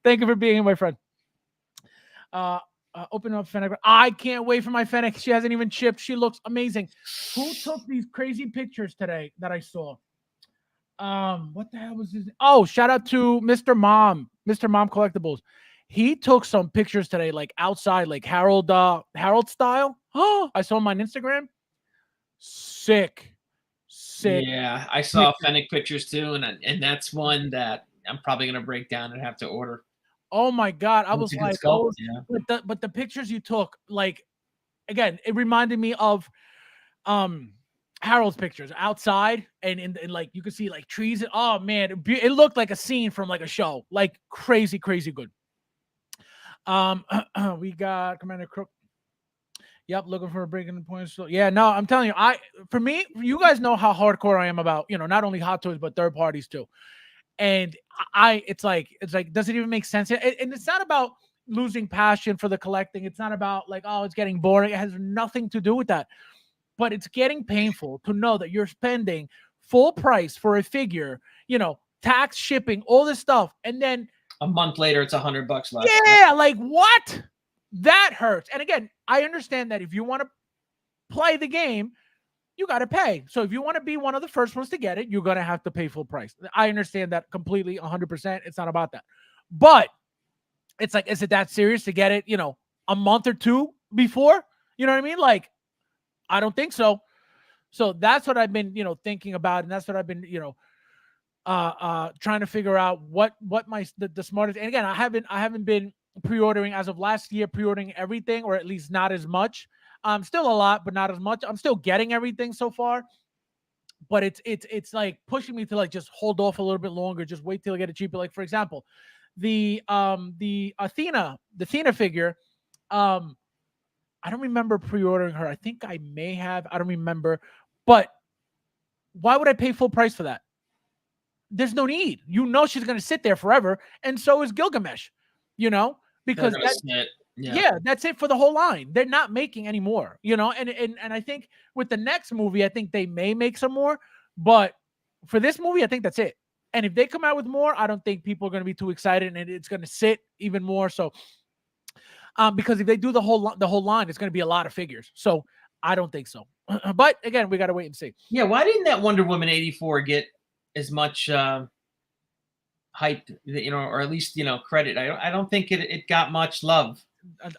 Thank you for being here, my friend. Open up Fennec. I can't wait for my Fennec. She hasn't even chipped. She looks amazing. Who took these crazy pictures today that I saw? What the hell was his? Oh, shout out to Mr. Mom Collectibles. He took some pictures today, like outside, like Harold style. Oh, I saw him on Instagram. Sick. Yeah, I saw Fennec pictures too, and that's one that I'm probably gonna break down and have to order. Oh my God, I was like, but the pictures you took, like, again, it reminded me of Harold's pictures outside, and like you could see like trees. Oh man, it looked like a scene from like a show, like crazy good. We got Commander Crook. Yep, looking for a breaking the points. So yeah, no, I'm telling you, for me, you guys know how hardcore I am about, not only Hot Toys but third parties too. And it's like, does it even make sense? And it's not about losing passion for the collecting. It's not about like, oh, it's getting boring. It has nothing to do with that. But it's getting painful to know that you're spending full price for a figure, tax, shipping, all this stuff, and then a month later it's $100 less. Yeah, like what? That hurts. And again, I understand that if you want to play the game, you got to pay. So if you want to be one of the first ones to get it, you're going to have to pay full price. I understand that completely, 100%. It's not about that. But it's like, is it that serious to get it, a month or two before? You know what I mean? Like, I don't think so. So that's what I've been, thinking about. And that's what I've been, trying to figure out what the smartest. And again, I haven't been pre-ordering as of last year, pre-ordering everything, or at least not as much. Still a lot, but not as much. I'm still getting everything so far, but it's like pushing me to like just hold off a little bit longer, just wait till I get it cheaper. Like for example, the Athena figure, I don't remember pre-ordering her. I think I may have. I don't remember, but why would I pay full price for that? there's no need. You know she's going to sit there forever, and so is Gilgamesh. You know, They're because gonna sit. yeah, that's it for the whole line. They're not making any more. You know, and I think with the next movie, I think they may make some more, but for this movie, I think that's it. And if they come out with more, I don't think people are going to be too excited, and it's going to sit even more. So, because if they do the whole line, it's going to be a lot of figures. So I don't think so. But again, we got to wait and see. Yeah, why didn't that Wonder Woman 84 get as much hype, or at least credit? I don't think it got much love.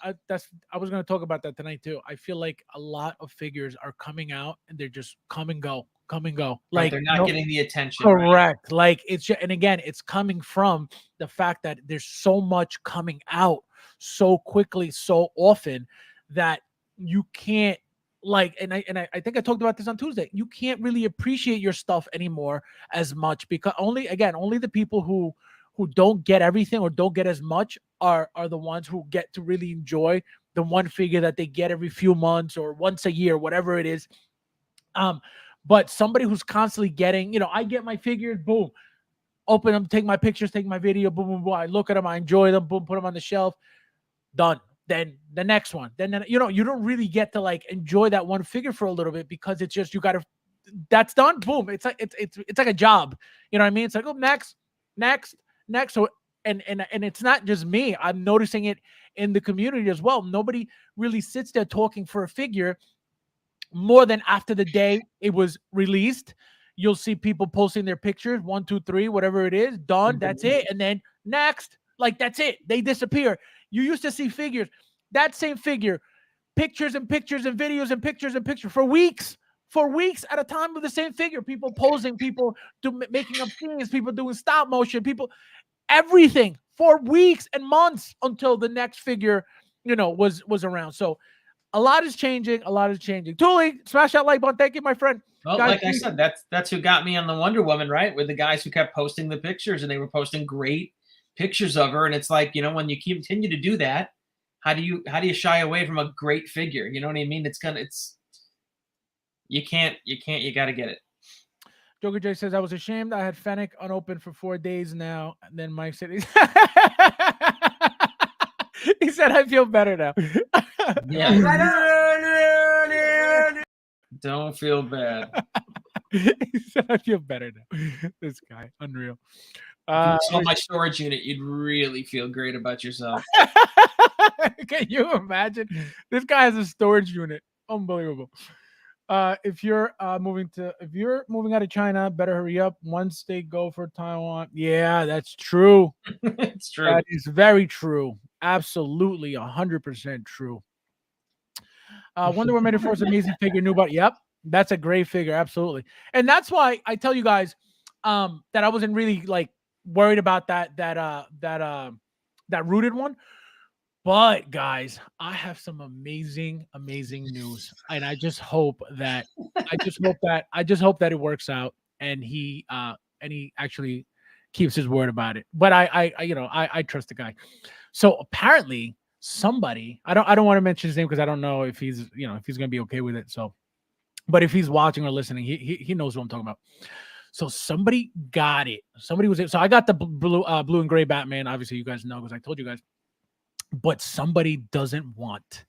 I was going to talk about that tonight too. I feel like a lot of figures are coming out and they're just come and go. Right, Like they're not getting the attention. correct. Right? Like it's just, and again, it's coming from the fact that there's so much coming out so quickly, so often that you can't and I think I talked about this on Tuesday. You can't really appreciate your stuff anymore as much because only the people who don't get everything or don't get as much are the ones who get to really enjoy the one figure that they get every few months or once a year, whatever it is. But somebody who's constantly getting, I get my figures, boom, open them, take my pictures, take my video, boom, boom, boom. I look at them, I enjoy them, boom, put them on the shelf, done. Then the next one, then you don't really get to like enjoy that one figure for a little bit because it's just that's done, boom. It's like it's like a job, you know what I mean? It's like, oh, next. So and it's not just me. I'm noticing it in the community as well. Nobody really sits there talking for a figure more than after the day it was released. You'll see people posting their pictures, 1, 2, 3, whatever it is, done. That's it. And then next, like that's it. They disappear. You used to see figures, that same figure, pictures and pictures and videos and pictures for weeks at a time with the same figure. People posing, people making up things, people doing stop motion, people, everything for weeks and months until the next figure, was around. So a lot is changing. Tuli, smash that like button. Thank you, my friend. Well, guys, like I said, that's who got me on the Wonder Woman, right? With the guys who kept posting the pictures, and they were posting great pictures of her. And it's like, when you continue to do that, how do you shy away from a great figure? You know what I mean? You got to get it. Joker J says, I was ashamed I had Fennec unopened for 4 days now. And then Mike said, he said, I feel better now. Yeah. Don't feel bad. He said, I feel better now. This guy, unreal. If you saw my storage unit, you'd really feel great about yourself. Can you imagine? This guy has a storage unit. Unbelievable. If you're moving out of China, better hurry up once they go for Taiwan. Yeah, that's true. It's true. That is very true. Absolutely 100% true. Wonder Woman 84 is an amazing figure. New about yep, that's a great figure. Absolutely. And that's why I tell you guys that I wasn't really like worried about that rooted one. But guys, I have some amazing news, and I just hope that it works out, and he actually keeps his word about it. But I trust the guy. So apparently, somebody, I don't want to mention his name because I don't know if he's gonna be okay with it. So, but if he's watching or listening, he knows what I'm talking about. So somebody got it. So I got the blue and gray Batman. Obviously, you guys know because I told you guys. But somebody doesn't want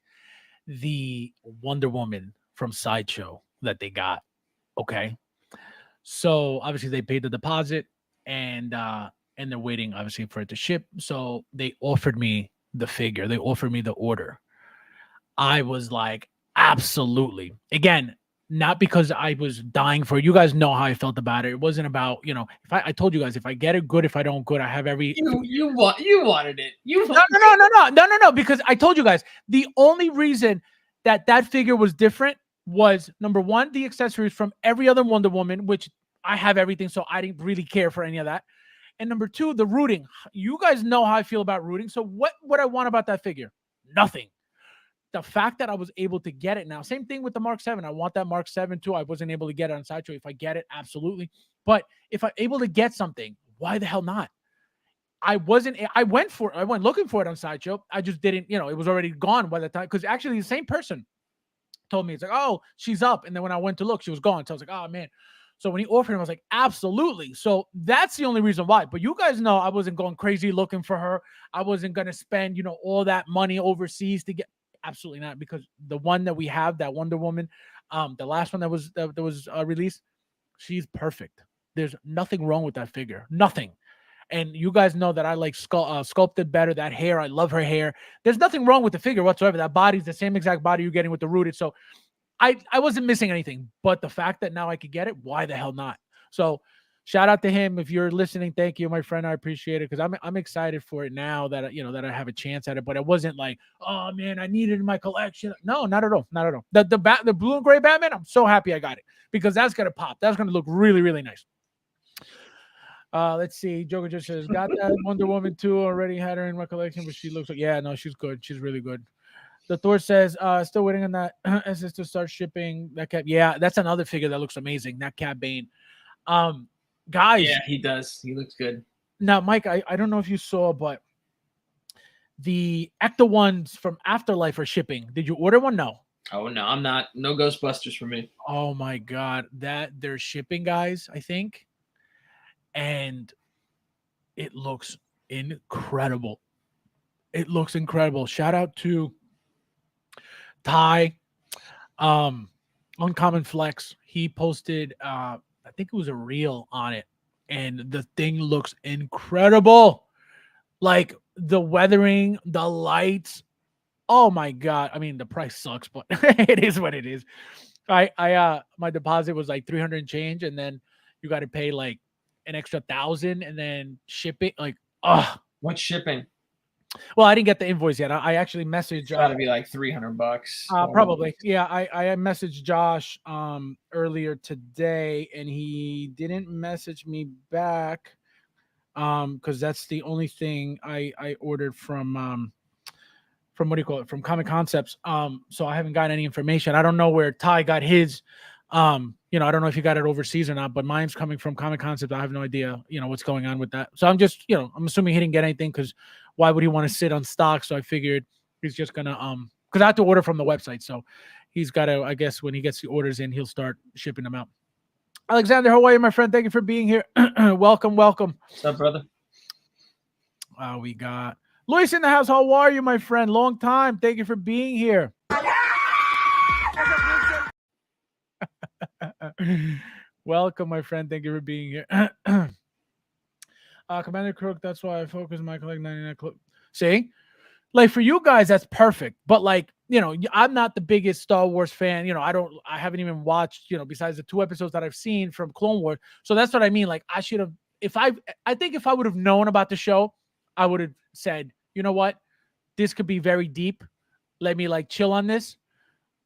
the Wonder Woman from Sideshow that they got. Okay. So obviously they paid the deposit and they're waiting obviously for it to ship. So they offered me the figure. They offered me the order. I was like, absolutely. Again, not because I was dying for it. You guys know how I felt about it. It wasn't about, if I told you guys, if I get it, good. If I don't, good. I have every. You wanted it. No. Because I told you guys, the only reason that figure was different was number one, the accessories from every other Wonder Woman, which I have everything. So I didn't really care for any of that. And number two, the rooting. You guys know how I feel about rooting. So what would I want about that figure? Nothing. The fact that I was able to get it now, same thing with the Mark 7. I want that Mark 7 too. I wasn't able to get it on Sideshow. If I get it, absolutely. But if I'm able to get something, why the hell not? I went looking for it on Sideshow. I just didn't, it was already gone by the time. Because actually the same person told me, it's like, oh, she's up. And then when I went to look, she was gone. So I was like, oh man. So when he offered him, I was like, absolutely. So that's the only reason why. But you guys know I wasn't going crazy looking for her. I wasn't going to spend, all that money overseas to get. Absolutely not, because the one that we have, that Wonder Woman, the last one that was released, she's perfect. There's nothing wrong with that figure. Nothing. And you guys know that I like sculpted better. That hair, I love her hair. There's nothing wrong with the figure whatsoever. That body's the same exact body you're getting with the Rooted. So I wasn't missing anything. But the fact that now I could get it, why the hell not? So shout out to him if you're listening. Thank you, my friend. I appreciate it, because I'm excited for it now that that I have a chance at it. But it wasn't like, oh man, I need it in my collection. No, not at all, not at all. The blue and gray Batman, I'm so happy I got it, because that's gonna pop. That's gonna look really, really nice. Let's see. Joker just says, got that Wonder Woman 2, already had her in my collection, but she looks like, yeah, no, she's good. She's really good. The Thor says, still waiting on that SS to start shipping. That cat, yeah, that's another figure that looks amazing. That Cat Bane. Guys. Yeah, he does. He looks good. Now, Mike, I don't know if you saw, but the Ecto ones from Afterlife are shipping. Did you order one? No. Oh no, I'm not. No Ghostbusters for me. Oh my God, that they're shipping, guys, I think. And it looks incredible. It looks incredible. Shout out to Ty, Uncommon Flex. He posted, I think it was a reel on it, and the thing looks incredible. Like the weathering, the lights. Oh my God. I mean, the price sucks, but it is what it is. My deposit was like 300 and change, and then you got to pay like an extra 1,000 and then ship it. Like, what's shipping? Well, I didn't get the invoice yet. I actually messaged. It's got to be like $300. Probably. Yeah. I messaged Josh earlier today, and he didn't message me back because that's the only thing I ordered from what do you call it? From Comic Concepts. So I haven't gotten any information. I don't know where Ty got his. I don't know if you got it overseas or not, but mine's coming from Comic Concept. I have no idea, what's going on with that. So I'm just, I'm assuming he didn't get anything, because why would he want to sit on stock? So I figured he's just gonna because I have to order from the website. So he's got to, I guess, when he gets the orders in, he'll start shipping them out. Alexander, how are you, my friend? Thank you for being here. Welcome. What's up, brother? We got Luis in the house. How are you, my friend? Long time. Thank you for being here. Welcome, my friend. Thank you for being here. Commander Crook, that's why I focus my collect 99 clip. See? Like for you guys, that's perfect. But like, I'm not the biggest Star Wars fan. I haven't even watched, besides the 2 episodes that I've seen from Clone Wars. So that's what I mean. Like I should have, I think if I would have known about the show, I would have said, you know what? This could be very deep. Let me like chill on this.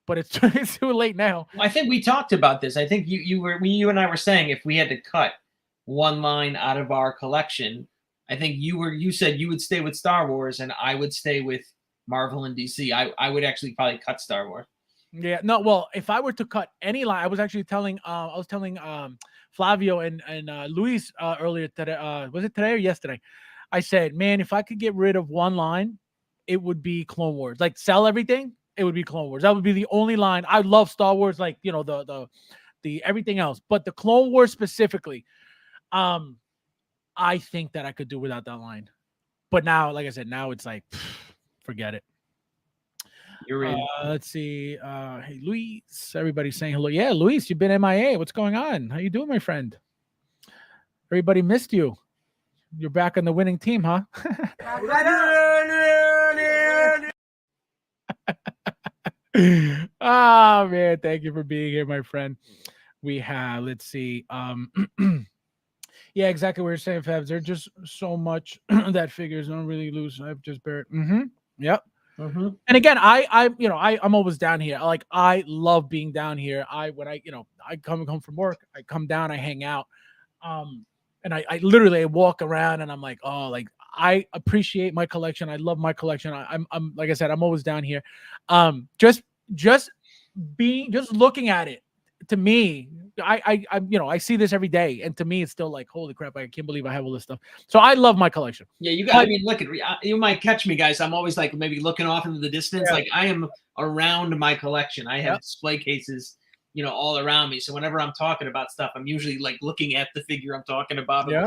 But it's too late now. I think we talked about this. I think you and I were saying if we had to cut one line out of our collection, I think you said you would stay with Star Wars and I would stay with Marvel and DC. I would actually probably cut Star Wars. Yeah, no, well, if I were to cut any line, I was actually telling Flavio and Luis earlier today. Was it today or yesterday? I said, man, if I could get rid of one line, it would be Clone Wars. Like sell everything, it would be Clone Wars. That would be the only line. I love Star Wars, like the everything else, but the Clone Wars specifically, I think that I could do without that line. But now, like I said, now it's like, forget it. You're in. Let's see. Hey, Luis. Everybody's saying hello. Yeah, Luis, you've been MIA. What's going on? How you doing, my friend? Everybody missed you. You're back on the winning team, huh? Oh man, thank you for being here, my friend. We have, let's see. Yeah, exactly what you're saying, Fabs. There's just so much that figures don't really lose. I've just buried. Yep. Mm-hmm. And again, I'm always down here. Like I love being down here. When I come home from work, I come down, I hang out. And I literally walk around and I'm like, oh, like I appreciate my collection. I love my collection. I'm like I said, I'm always down here. Just looking at it, to me, I see this every day, and to me, it's still like, holy crap, I can't believe I have all this stuff. So I love my collection. Yeah, you got. I mean, look at you might catch me, guys. I'm always like maybe looking off into the distance. Yeah. Like I am around my collection. I have display cases, all around me. So whenever I'm talking about stuff, I'm usually like looking at the figure I'm talking about, or Yeah.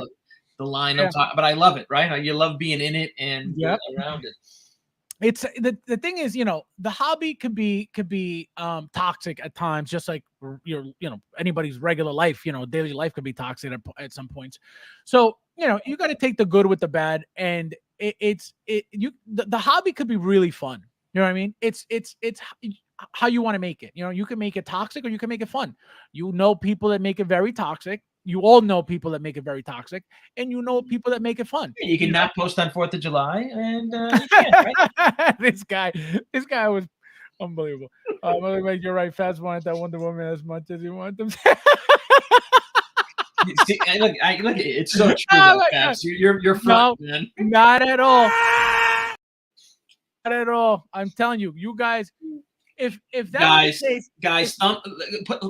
the line Yeah. I'm talking. But I love it, right? You love being in it and Yep. around it. It's the thing is, the hobby could be toxic at times, just like your anybody's regular life, daily life could be toxic at some points. So you got to take the good with the bad, and the hobby could be really fun. You know what I mean? It's how you want to make it. You can make it toxic or you can make it fun. People that make it very toxic. You all know people that make it very toxic, and people that make it fun. You can not post on 4th of July, and you can, right? this guy was unbelievable. You're right. Fabs wanted that Wonder Woman as much as he wanted them. See, look, it's so true, though, Fabs. You're front, man. Not at all. Not at all. I'm telling you, you guys. If that was the case, guys,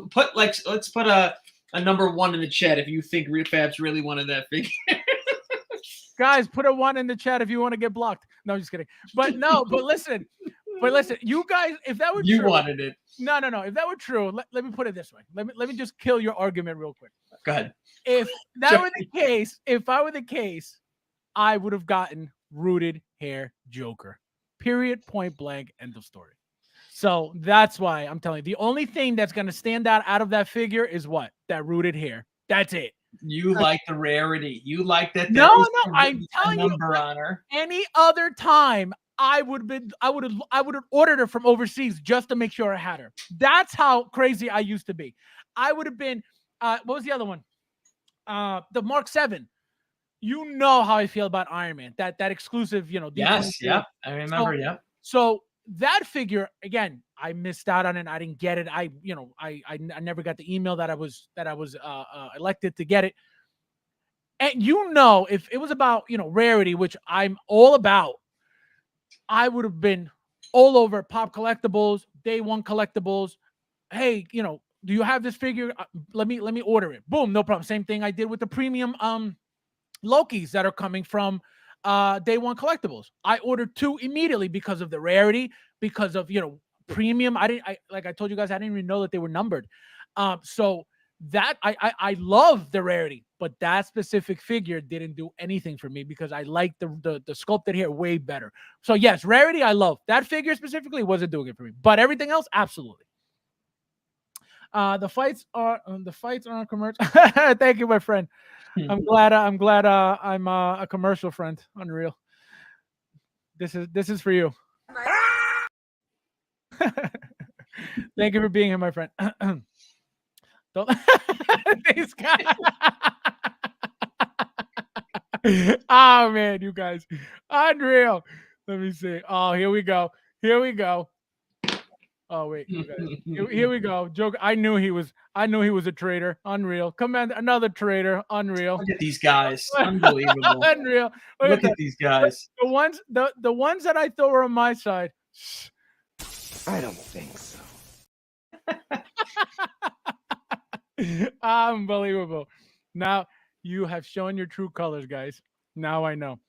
put like, let's put a number 1 in the chat if you think Fabs really wanted that figure. Guys, put a 1 in the chat if you want to get blocked. No, just kidding. But listen, you guys, if that were you true, wanted it. No. If that were true, let me put it this way. Let me just kill your argument real quick. Go ahead. If that were the case, I would have gotten rooted hair Joker. Period. Point blank. End of story. So that's why I'm telling you, the only thing that's going to stand out of that figure is what? That rooted hair. That's it. You like the rarity. You like that. No, I'm telling you, on her. Any other time, I would have ordered her from overseas just to make sure I had her. That's how crazy I used to be. I would have been. What was the other one? The Mark 7. You know how I feel about Iron Man. That exclusive. Yes. Yeah. I remember. Yeah. So that figure, again, I missed out on it. I didn't get it. I never got the email that I was elected to get it. And if it was about rarity, which I'm all about, I would have been all over Pop Collectibles, Day One Collectibles. Hey, do you have this figure? Let me order it. Boom, no problem. Same thing I did with the premium Lokis that are coming from Day One Collectibles. I ordered 2 immediately because of the rarity, because of premium. Like I told you guys, I didn't even know that they were numbered. So that I love the rarity, but that specific figure didn't do anything for me because I like the sculpted hair way better. So yes, rarity I love. That figure specifically wasn't doing it for me, but everything else absolutely. The fights are commercial. Thank you, my friend. I'm glad I'm a commercial friend. Unreal. This is for you. Thank you for being here, my friend. Don't this guy. Oh man, you guys, unreal. Let me see. Oh, here we go. Oh wait, you guys. Here we go. Joke. I knew he was a traitor. Unreal. Commander, another traitor. Unreal. Look at these guys. Unbelievable. Unreal. Look at these guys. The ones that I thought were on my side. I don't think so. Unbelievable. Now you have shown your true colors, guys. Now I know.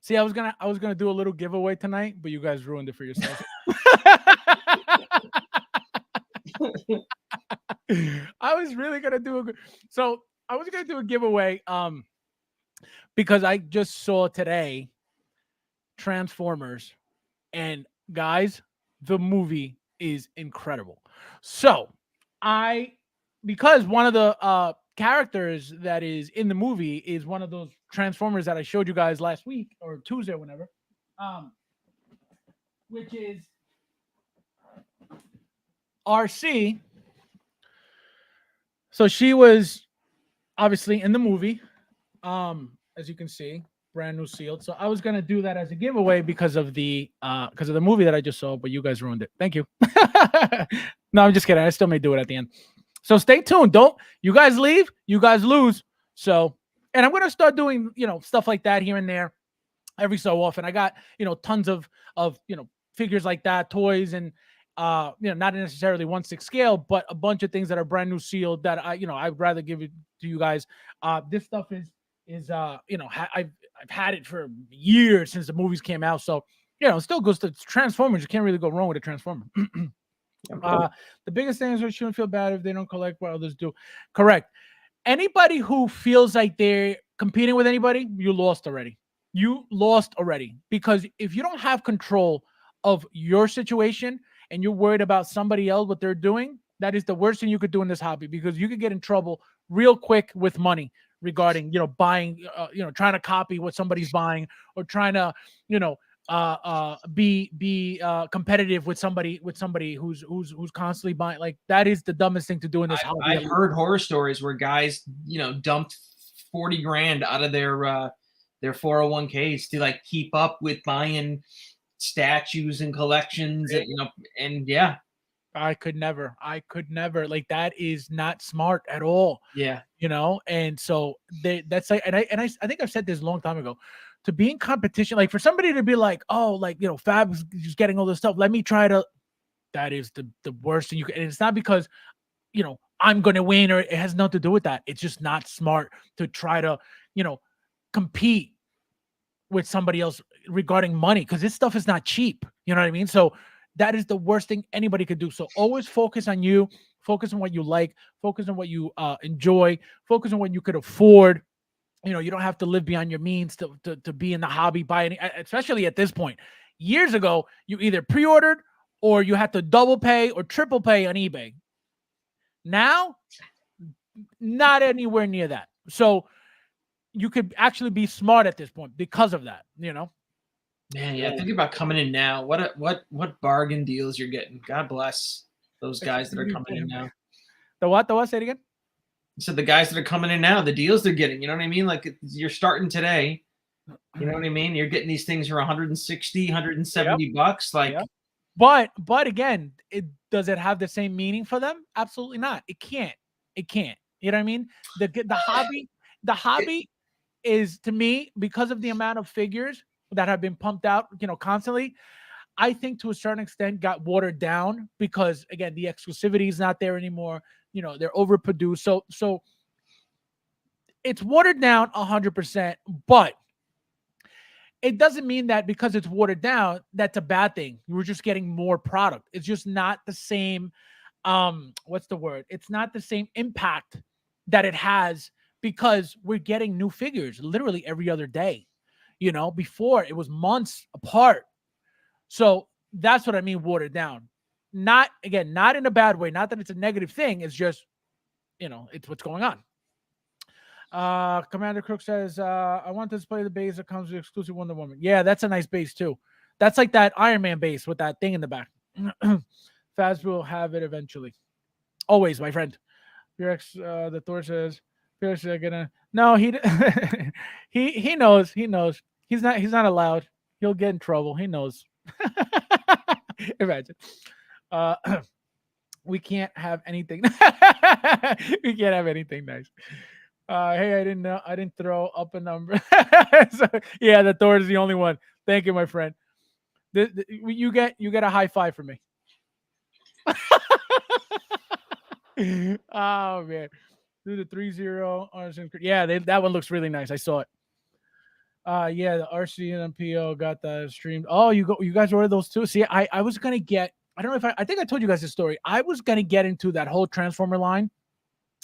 See, I was gonna do a little giveaway tonight, but you guys ruined it for yourself. I was gonna do a giveaway because I just saw today Transformers, and guys, the movie is incredible. So because one of the characters that is in the movie is one of those Transformers that I showed you guys last week or Tuesday or whenever, which is RC. So she was obviously in the movie, as you can see, brand new sealed. So I was gonna do that as a giveaway because of the movie that I just saw, but you guys ruined it. Thank you. No, I'm just kidding. I still may do it at the end. So stay tuned. Don't you guys leave, you guys lose. So, and I'm gonna start doing stuff like that here and there every so often. I got tons of figures like that, toys, and not necessarily 1/6 scale, but a bunch of things that are brand new sealed that I'd rather give it to you guys. This stuff is I've had it for years since the movies came out, so it still goes to Transformers. You can't really go wrong with a Transformer. The biggest thing is we shouldn't feel bad if they don't collect what others do. Correct. Anybody who feels like they're competing with anybody, you lost already. You lost already, because if you don't have control of your situation and you're worried about somebody else, what they're doing, that is the worst thing you could do in this hobby, because you could get in trouble real quick with money regarding, buying, trying to copy what somebody's buying, or trying to, be competitive with somebody who's constantly buying. Like, that is the dumbest thing to do in this hobby. I've heard horror stories where guys, dumped 40 grand out of their 401ks to like keep up with buying statues and collections, and yeah. I could never. Like, that is not smart at all. Yeah. And so that's like, and I think I've said this a long time ago, to be in competition, like for somebody to be like, oh, like, Fab's just getting all this stuff, let me try to, that is the worst thing you can. And it's not because, I'm going to win, or it has nothing to do with that. It's just not smart to try to, compete with somebody else regarding money, because this stuff is not cheap. You know what I mean? So that is the worst thing anybody could do. So always focus on you, focus on what you like, focus on what you enjoy, focus on what you could afford. You don't have to live beyond your means to be in the hobby, buy any, especially at this point. Years ago, you either pre-ordered or you had to double pay or triple pay on eBay. Now, not anywhere near that. So you could actually be smart at this point because of that, Man, yeah. Think about coming in now. What bargain deals you're getting. God bless those guys that are coming in now. The what? Say it again. So the guys that are coming in now, the deals they're getting. You know what I mean? Like, you're starting today. You know what I mean? You're getting these things for 160, 170 bucks. Like, but again, does it have the same meaning for them? Absolutely not. It can't. You know what I mean? The hobby is, to me, because of the amount of figures that have been pumped out, constantly, I think to a certain extent got watered down, because again, the exclusivity is not there anymore. They're overproduced. So it's watered down 100%, but it doesn't mean that because it's watered down, that's a bad thing. We're just getting more product. It's just not the same. What's the word? It's not the same impact that it has, because we're getting new figures literally every other day. Before it was months apart. So that's what I mean, watered down. Not in a bad way. Not that it's a negative thing. It's just, it's what's going on. Commander Crook says, I want to display the base that comes with exclusive Wonder Woman. Yeah, that's a nice base too. That's like that Iron Man base with that thing in the back. Fabs will have it eventually. Always, my friend. The Thor says, Felix is gonna. No, he he knows. He's not allowed. He'll get in trouble. He knows. Imagine. We can't have anything. We can't have anything nice. Hey, I didn't throw up a number. So, yeah, the Thor is the only one. Thank you, my friend. You get a high five from me. Oh man, do the 3-0. Yeah, that one looks really nice. I saw it. Yeah, the RC and PO got that streamed. Oh, you guys ordered those too? See, I was gonna get. I don't know if I think I told you guys this story. I was gonna get into that whole Transformer line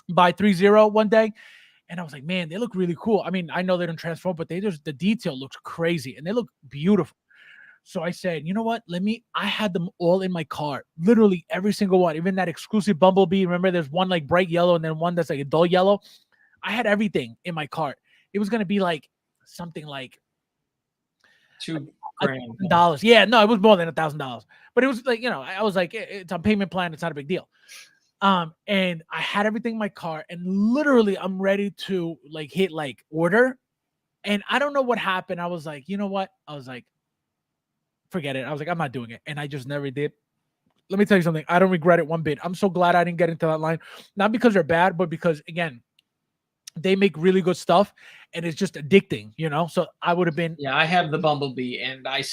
by 3-0 one day, and I was like, man, they look really cool. I mean, I know they don't transform, but the detail looks crazy and they look beautiful. So I said, you know what? I had them all in my cart, literally every single one, even that exclusive Bumblebee. Remember, there's one like bright yellow and then one that's like a dull yellow. I had everything in my cart. It was gonna be like something like $2,000. Yeah, no, it was more than $1,000. But it was like, I was like, it's on payment plan. It's not a big deal. And I had everything in my car, and literally I'm ready to like hit like order. And I don't know what happened. I was like, you know what? I was like, forget it. I was like, I'm not doing it. And I just never did. Let me tell you something. I don't regret it one bit. I'm so glad I didn't get into that line. Not because they're bad, but because, again, they make really good stuff, and it's just addicting, So I would have been. Yeah, I have the Bumblebee, and I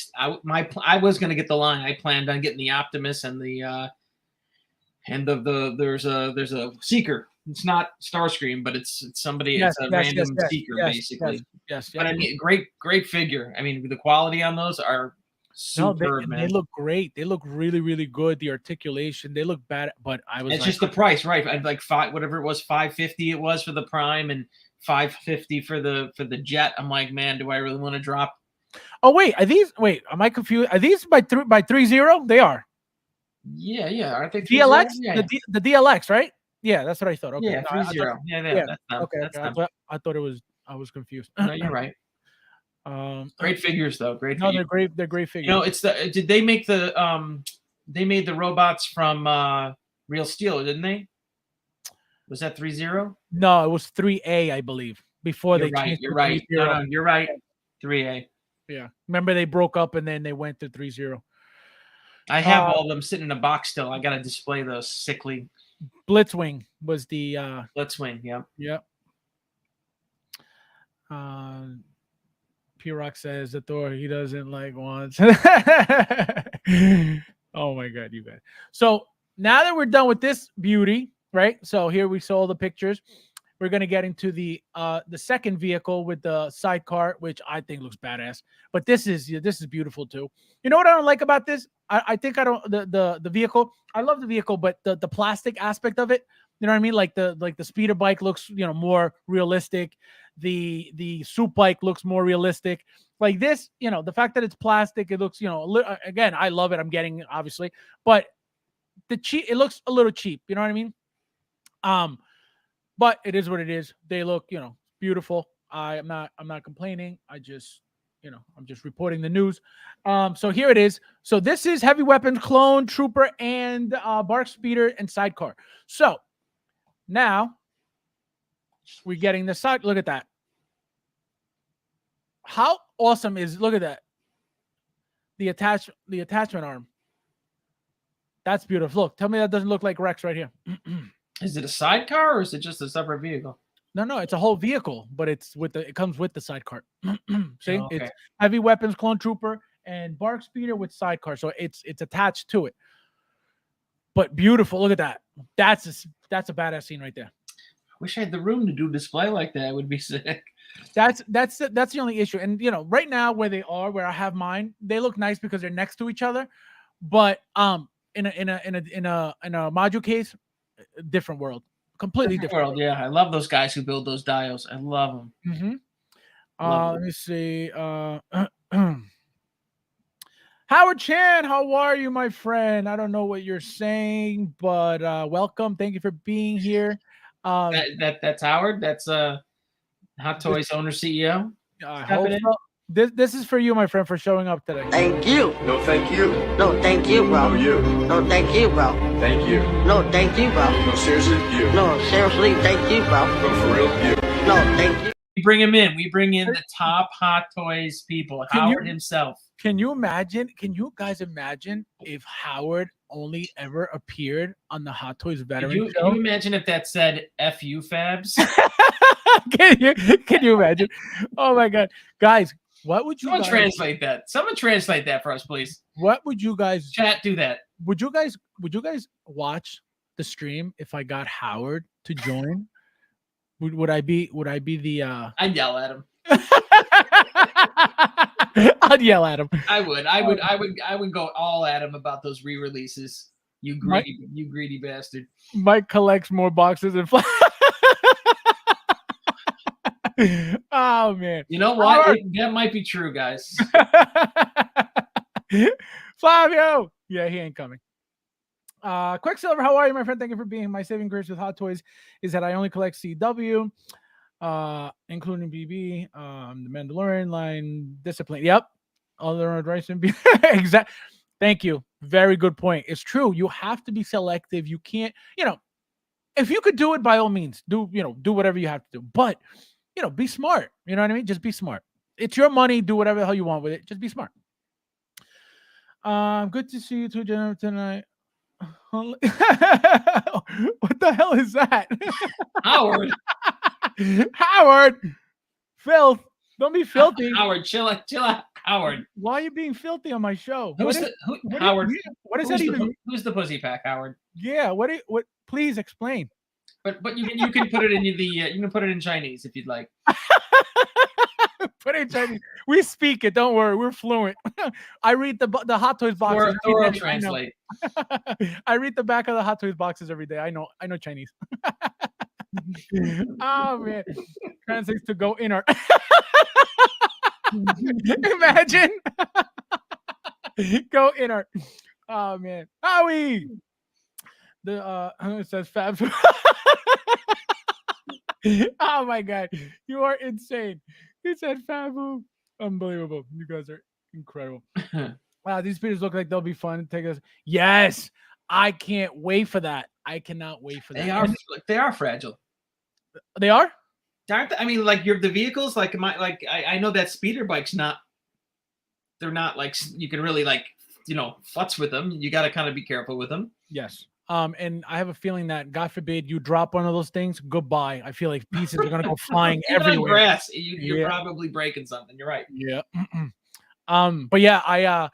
was going to get the line. I planned on getting the Optimus and the there's a Seeker. It's not Starscream, but it's somebody. It's a random Seeker, basically. Yes. But I mean, great figure. I mean, the quality on those are No, Superb, they man. look great. They look really, really good. The articulation, they look bad. But I was It's like, just the price, right? I'd like whatever it was, $550 it was for the Prime, and $550 for the Jet. I'm like, man, do I really want to drop? oh wait, are these? Wait, am I confused? Are these by 3.0? They are Yeah. Aren't they 3.0? DLX, Yeah, the DLX, right? Yeah, that's what I thought. Okay, yeah, no, 3.0. Yeah, yeah, that's them. okay, That's okay. them. I thought it was. I was confused. No, you're right. Great figures though. Great. No, Figures. they're great. They're great figures. You know, it's the. Did they make the They made the robots from Real Steel, didn't they? Was that 3.0? No, it was 3A, I believe. Before You're they right. changed You're to right. 3.0. No, you're right. 3A. Yeah, remember they broke up and then they went to 3.0. I have all of them sitting in a box still. I got to display those sickly. Blitzwing was the Let's win. Yeah. yep. P-Rock says the Thor he doesn't like once. Oh my god, you guys. So now that we're done with this beauty, right? So here we saw the pictures. We're gonna get into the second vehicle with the sidecar, which I think looks badass. But this is beautiful too. You know what I don't like about this? I think I don't the vehicle. I love the vehicle, but the plastic aspect of it. You know what I mean? Like the speeder bike looks more realistic. The soup bike looks more realistic. Like this, the fact that it's plastic, it looks again. I love it. I'm getting it, obviously, but it looks a little cheap. You know what I mean? But it is what it is. They look, beautiful. I'm not complaining. I'm just reporting the news. So here it is. So this is heavy weapons, clone, trooper, and bark speeder and sidecar. So now we're getting the side. Look at that. How awesome look at that. The attachment arm. That's beautiful. Look, tell me that doesn't look like Rex right here. Is it a sidecar or is it just a separate vehicle? No, it's a whole vehicle, but it comes with the sidecar. See, okay. It's heavy weapons, clone trooper, and bark speeder with sidecar, so it's attached to it. But beautiful, look at that. That's a badass scene right there. I wish I had the room to do a display like that. It would be sick. That's the only issue. And right now where I have mine, they look nice because they're next to each other. But in a module case, different world. Completely different world. Yeah, I love those guys who build those dials. I love them. Let me see. Howard Chan, how are you, my friend? I don't know what you're saying, but welcome. Thank you for being here. That's Howard. That's Hot Toys owner CEO. I hope so. This is for you, my friend, for showing up today. Thank you. No, thank you. No, thank you, bro. No, you. No, thank you, bro. Thank you. No, thank you, bro. No, seriously, you. No, seriously, thank you, bro. No, for real, you. No, thank you. We bring him in. We bring in the top Hot Toys people. Howard himself. Can you imagine? Can you guys imagine if Howard only ever appeared on the Hot Toys veteran show? Can you imagine if that said "F you, Fabs"? Can you imagine? Oh my god, guys! What would you translate that? Someone translate that for us, please. What would you guys chat? Do that. Would you guys watch the stream if I got Howard to join? Would I be the? I'd yell at him. I'd yell at him. I would go all at him about those re-releases. You greedy bastard. Mike collects more boxes than oh man. You know what? That might be true, guys. Flavio. Yeah, he ain't coming. Quicksilver, how are you, my friend? Thank you for being. My saving grace with Hot Toys is that I only collect CW, including BB, the Mandalorian line, Discipline. Yep. Other rice and beef. Exactly. Thank you. Very good point. It's true. You have to be selective. You can't, if you could do it, by all means, do whatever you have to do. But be smart. You know what I mean? Just be smart. It's your money. Do whatever the hell you want with it. Just be smart. Good to see you too, Jennifer, tonight. What the hell is that? Howard. Howard. Filth. Don't be filthy. Howard, chill out. Howard. Why are you being filthy on my show? Howard. What is that even? Who's the pussy pack, Howard? Yeah. What? Please explain. But you can put it in you can put it in Chinese if you'd like. What ain't Chinese? We speak it. Don't worry, we're fluent. I read the Hot Toys boxes. Thorough every day. translate. I read the back of the Hot Toys boxes every day. I know Chinese. Oh man, translates to go inner. Imagine go inner. Oh man, Howie. The it says Fab. Oh my god, you are insane. He said Fabu. Unbelievable. You guys are incredible. Wow, these videos look like they'll be fun. Take us. Yes, I can't wait for that. I cannot wait for that. They are fragile. They are? Aren't they? I mean, like the vehicles, like I know that speeder bike's not. They're not like you can really like futz with them. You got to kind of be careful with them. Yes. And I have a feeling that God forbid you drop one of those things, goodbye. I feel like pieces are gonna go flying Even everywhere. on grass, you're probably breaking something. You're right. Yeah. But yeah, I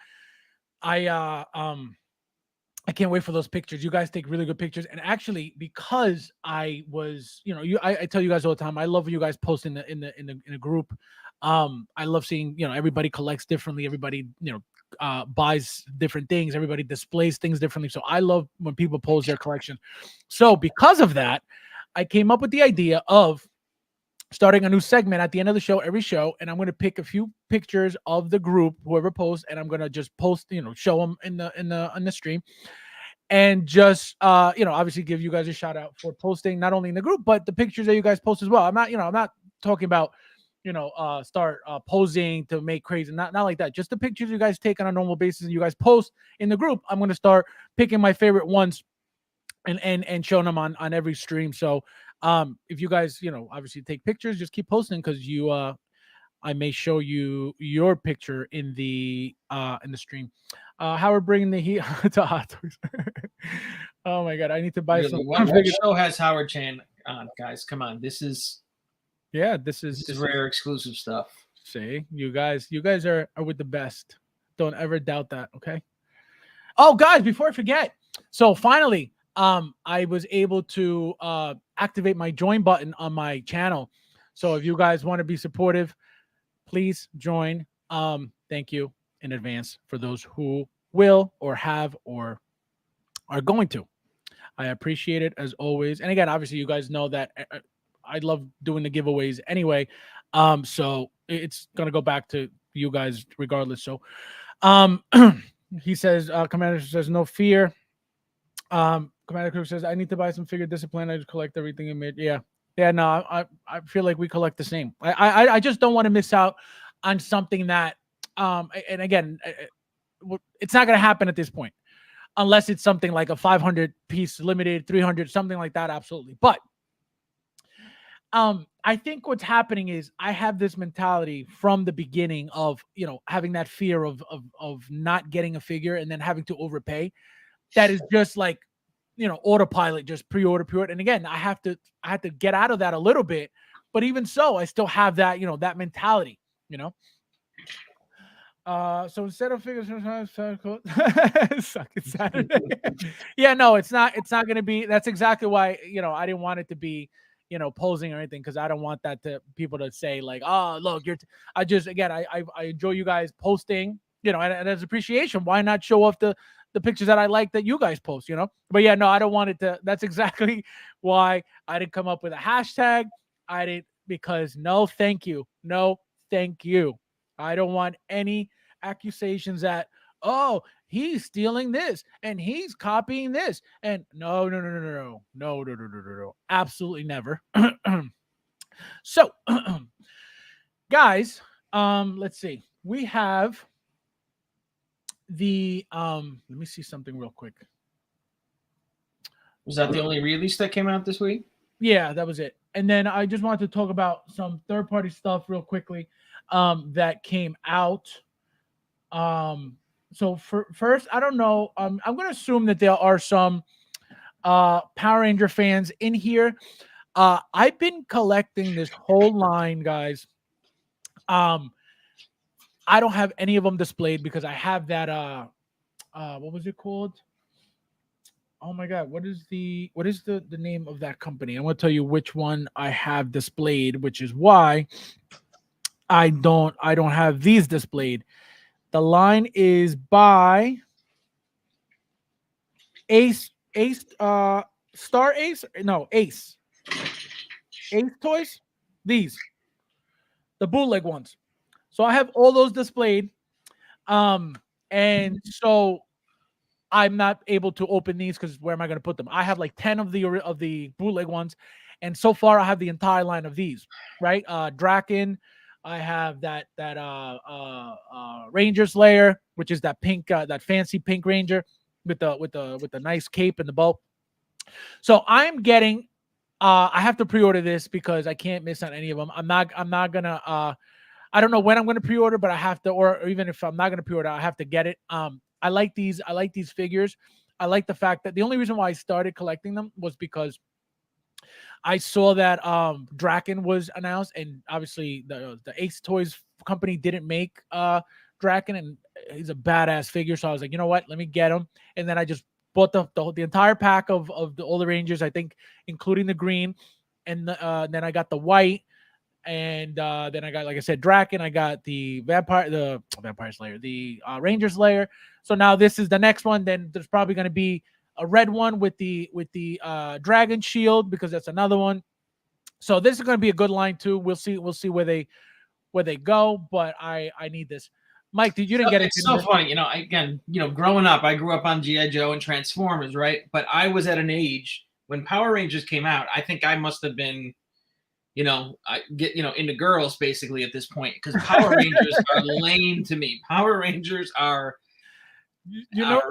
can't wait for those pictures. You guys take really good pictures. And actually, because I was, I tell you guys all the time, I love when you guys post in the group. I love seeing, everybody collects differently. Everybody, buys different things. Everybody displays things differently. So I love when people post their collection. So because of that, I came up with the idea of starting a new segment at the end of the show, every show, and I'm going to pick a few pictures of the group, whoever posts, and I'm going to just post, show them on the stream, and just obviously give you guys a shout out for posting not only in the group but the pictures that you guys post as well. I'm not talking about start posing to make crazy, not like that. Just the pictures you guys take on a normal basis and you guys post in the group. I'm going to start picking my favorite ones and showing them on every stream. So if you guys obviously take pictures, just keep posting, because I may show you your picture in the stream. Howard bringing the heat to Hot Toys. Oh my god, I need to buy some. What show has Howard Chan on, guys? Come on, this is rare exclusive stuff. See, you guys are with the best. Don't ever doubt that. Okay. Oh, guys, before I forget, so finally, I was able to activate my join button on my channel. So if you guys want to be supportive, please join. Thank you in advance for those who will or have or are going to. I appreciate it as always. And again, obviously, you guys know that I love doing the giveaways anyway. So it's gonna go back to you guys regardless. So he says, Commander says, no fear. Commander Crew says, I need to buy some figure discipline. I just collect everything in mid. Yeah. No, I feel like we collect the same. I just don't want to miss out on something that and again, it's not gonna happen at this point unless it's something like a 500 piece limited, 300, something like that. Absolutely. But I think what's happening is I have this mentality from the beginning of, having that fear of not getting a figure and then having to overpay. That is just like, autopilot, just pre-order. And again, I had to get out of that a little bit, but even so, I still have that, that mentality, so instead of figures, suck it Saturday. Yeah, no, it's not going to be, that's exactly why, I didn't want it to be, posing or anything, because I don't want that to people to say like, oh, look, I enjoy you guys posting, and as appreciation, why not show off the pictures that I like that you guys post, but yeah, no, I don't want it to, that's exactly why I didn't come up with a hashtag. Because no, thank you. I don't want any accusations that, oh, he's stealing this and he's copying this. And no. Absolutely never. So, guys, let's see. We have the let me see something real quick. Was that the only release that came out this week? Yeah, that was it. And then I just wanted to talk about some third-party stuff real quickly that came out. So first, I don't know. I'm going to assume that there are some Power Ranger fans in here. I've been collecting this whole line, guys. I don't have any of them displayed because I have that what was it called? Oh my god, what is the name of that company? I want to tell you which one I have displayed, which is why I don't have these displayed. The line is by Ace, Star Ace, no, Ace Toys. These, the bootleg ones. So I have all those displayed. And so I'm not able to open these because where am I going to put them? I have like 10 of the bootleg ones, and so far I have the entire line of these. Right, Draken. I have that Ranger Slayer, which is that pink, that fancy pink Ranger with the nice cape and the bow. So I'm getting. I have to pre-order this because I can't miss on any of them. I'm not gonna. I don't know when I'm gonna pre-order, but I have to. Or even if I'm not gonna pre-order, I have to get it. I like these. I like these figures. I like the fact that the only reason why I started collecting them was because I saw that Draken was announced, and obviously the Ace Toys company didn't make Draken, and he's a badass figure. So I was like, you know what? Let me get him. And then I just bought the entire pack of all the Rangers, I think, including the green, and then I got the white, and then I got, like I said, Draken. I got the Vampire Slayer, the Ranger Slayer. So now this is the next one. Then there's probably going to be a red one with the Dragon Shield, because that's another one. So this is going to be a good line too. We'll see where they go, but I need this. Mike, you didn't get it. It's so funny, growing up, I grew up on G.I. Joe and Transformers, right? But I was at an age when Power Rangers came out. I think I must have been, into girls basically at this point, because Power Rangers are lame to me. Power Rangers are not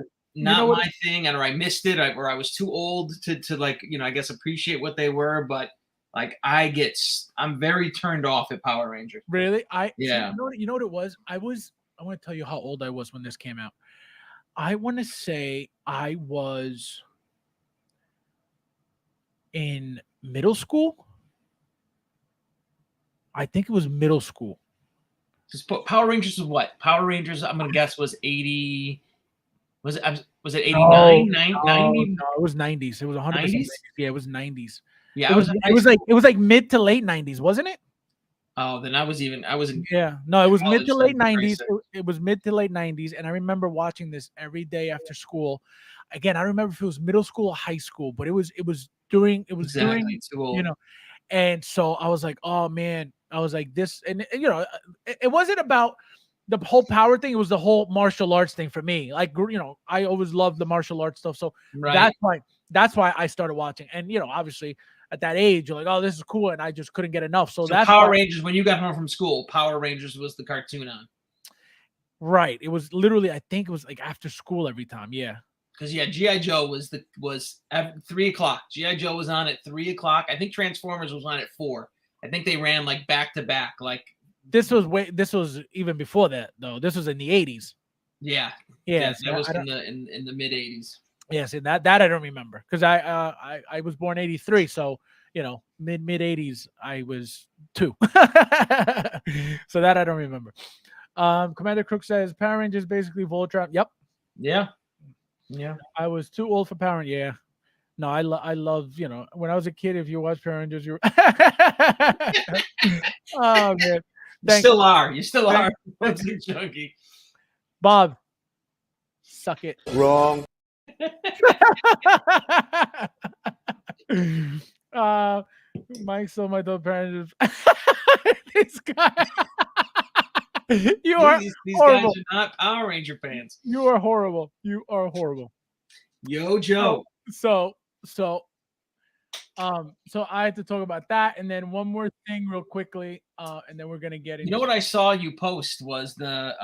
my thing, or I missed it, or I was too old to like, I guess appreciate what they were, but like I'm very turned off at Power Rangers. Really? Yeah. You know what it was? I want to tell you how old I was when this came out. I want to say I was in middle school. I think it was middle school. Just put Power Rangers was what? Power Rangers, I'm gonna guess, was 80. Was it 89? 90? No, it was 90s. It was 100%. 90s? Yeah, it was 90s. Yeah, it was like mid to late 90s, wasn't it? Oh, then I was in No, it was mid to late then, 90s. It was mid to late 90s, and I remember watching this every day after school. Again, I remember if it was middle school or high school, but it was during exactly too old. And so I was like, oh man, I was like this, and it wasn't about the whole power thing. It was the whole martial arts thing for me. Like, I always loved the martial arts stuff, so right. that's why I started watching. And obviously at that age, you're like, oh, this is cool, and I just couldn't get enough. So that's Power Rangers. When you got home from school, Power Rangers was the cartoon on. Right. It was literally, I think it was like after school every time. Yeah. Because G.I. Joe was at 3:00. G.I. Joe was on at 3:00. I think Transformers was on at 4. I think they ran like back to back. Like this was even before that though. This was in the 80s. Yeah. Yeah. That was in the mid 80s. Yes, and that I don't remember because I was born 83, so mid 80s I was 2. So that I don't remember. Commander Crook says Power Rangers basically Voltron. Yep. Yeah. I was too old for Power Rangers. Yeah. No, I love, when I was a kid, if you watched Power Rangers, you were oh man. You still are. That's a junkie. Bob. Suck it. Wrong. Mike saw my dog parents. This guy. These guys are not Power Ranger fans. You are horrible. Yo, Joe. So I had to talk about that, and then one more thing real quickly, and then we're gonna get into. You know what I saw you post was the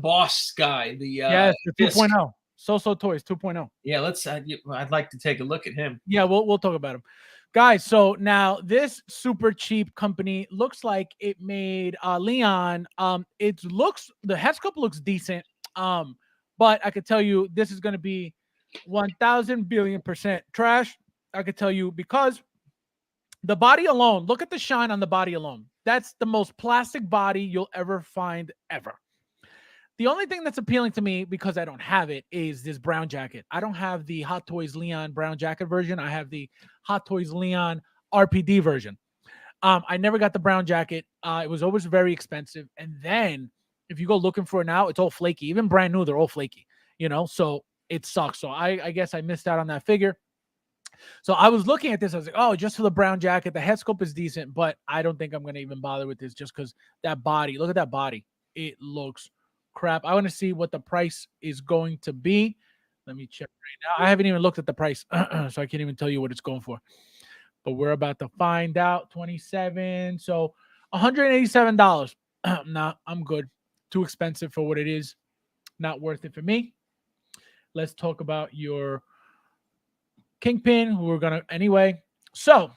boss guy, the 2.0 So Toys 2.0. Yeah, let's. I'd like to take a look at him. Yeah, we'll talk about him, guys. So now this super cheap company looks like it made Leon. The head sculpt looks decent. But I could tell you this is going to be 1,000 billion% trash. I could tell you because the body alone. Look at the shine on the body alone. That's the most plastic body you'll ever find ever. The only thing that's appealing to me, because I don't have it, is this brown jacket. I don't have the Hot Toys Leon brown jacket version. I have the Hot Toys Leon RPD version. I never got the brown jacket. It was always very expensive. And then if you go looking for it now, it's all flaky. Even brand new, they're all flaky, so it sucks. So I guess I missed out on that figure. So I was looking at this. I was like, oh, just for the brown jacket. The head sculpt is decent, but I don't think I'm going to even bother with this just because that body, look at that body. It looks crap. I want to see what the price is going to be. Let me check right now. I haven't even looked at the price, so I can't even tell you what it's going for. But we're about to find out. 27. So $187. Nah, I'm good. Too expensive for what it is. Not worth it for me. Let's talk about your Kingpin, who we're gonna anyway. So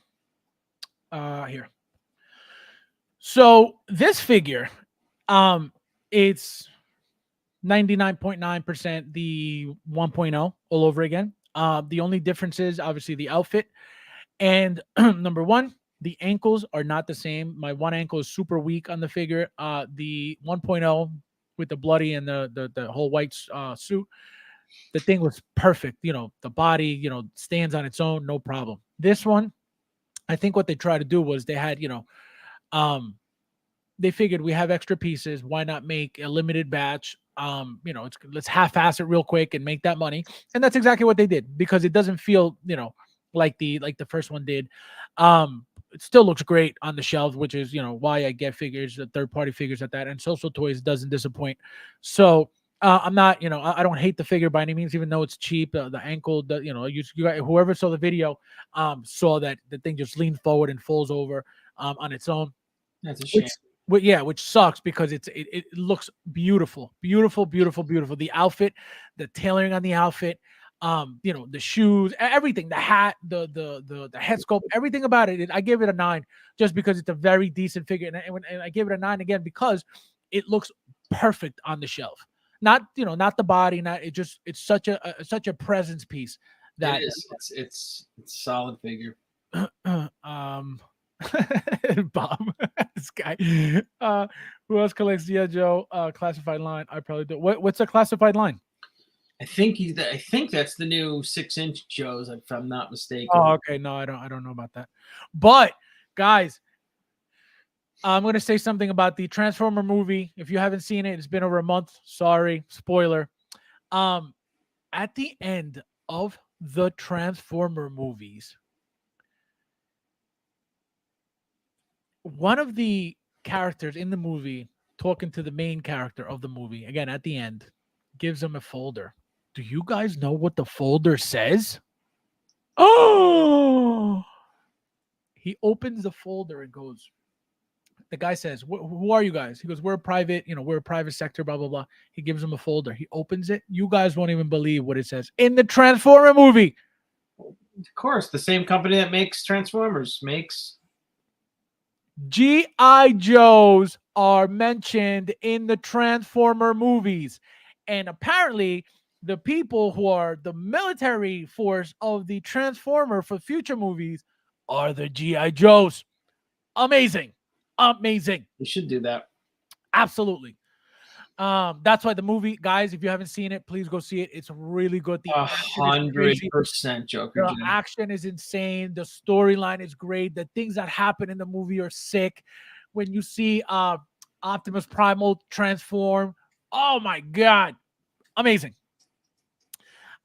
here. So this figure, it's 99.9% the 1.0 all over again. The only difference is obviously the outfit. And number one, the ankles are not the same. My one ankle is super weak on the figure. The 1.0 with the bloody and the whole white suit, the thing was perfect. The body, stands on its own, no problem. This one, I think what they tried to do was they had, they figured we have extra pieces. Why not make a limited batch? Let's half-ass it real quick and make that money. And that's exactly what they did because it doesn't feel, like the first one did. It still looks great on the shelves, which is, why I get figures, the third-party figures at that. And Social Toys doesn't disappoint. So I'm not, I don't hate the figure by any means, even though it's cheap. The ankle, you got, whoever saw the video saw that the thing just leaned forward and falls over on its own. That's a shame. Which sucks because it looks beautiful, beautiful, beautiful, beautiful. The outfit, the tailoring on the outfit, the shoes, everything, the hat, the head sculpt, everything about it. I gave it a 9 just because it's a very decent figure, and I gave it a 9 again because it looks perfect on the shelf. Not the body, it's such a presence piece that it is. It's solid figure. Bob, this guy. Who else collects G.I. Joe classified line? I probably do. What's a classified line? I think that's the new 6-inch Joes, if I'm not mistaken. Oh, okay. No, I don't know about that. But guys, I'm going to say something about the Transformer movie. If you haven't seen it, it's been over a month. Sorry, spoiler. At the end of the Transformer movies, one of the characters in the movie talking to the main character of the movie, again, at the end, gives him a folder. Do you guys know what the folder says? Oh! He opens the folder and goes, the guy says, who are you guys? He goes, we're a private sector, blah, blah, blah. He gives him a folder. He opens it. You guys won't even believe what it says. In the Transformer movie. Of course, the same company that makes Transformers makes... G.I. Joes are mentioned in the Transformer movies. And apparently, the people who are the military force of the Transformer for future movies are the G.I. Joes. Amazing. Amazing. We should do that. Absolutely. That's why the movie, guys, if you haven't seen it, please go see it. It's really good. The 100% Joker. The action is insane. The storyline is great. The things that happen in the movie are sick. When you see Optimus Primal transform, oh my God, amazing.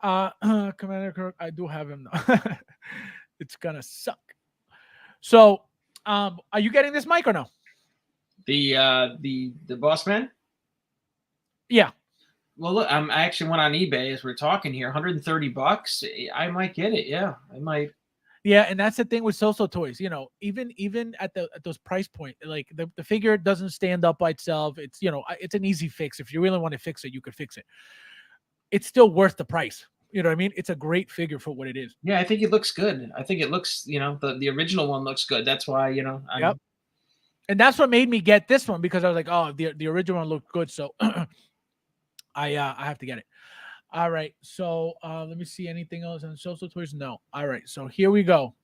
Commander Kirk, I do have him though. It's gonna suck. So, are you getting this mic or no? The Boss Man? Yeah. Well, look, I actually went on eBay as we're talking here. $130. I might get it. Yeah, I might. Yeah, and that's the thing with Social Toys. Even at those price point, like the figure doesn't stand up by itself. It's it's an easy fix. If you really want to fix it, you could fix it. It's still worth the price. You know what I mean? It's a great figure for what it is. Yeah, I think it looks good. I think it looks, the original one looks good. That's why, Yep. And that's what made me get this one because I was like, oh, the original one looked good, so I have to get it. All right, so let me see anything else on Social Toys. No. All right, so here we go.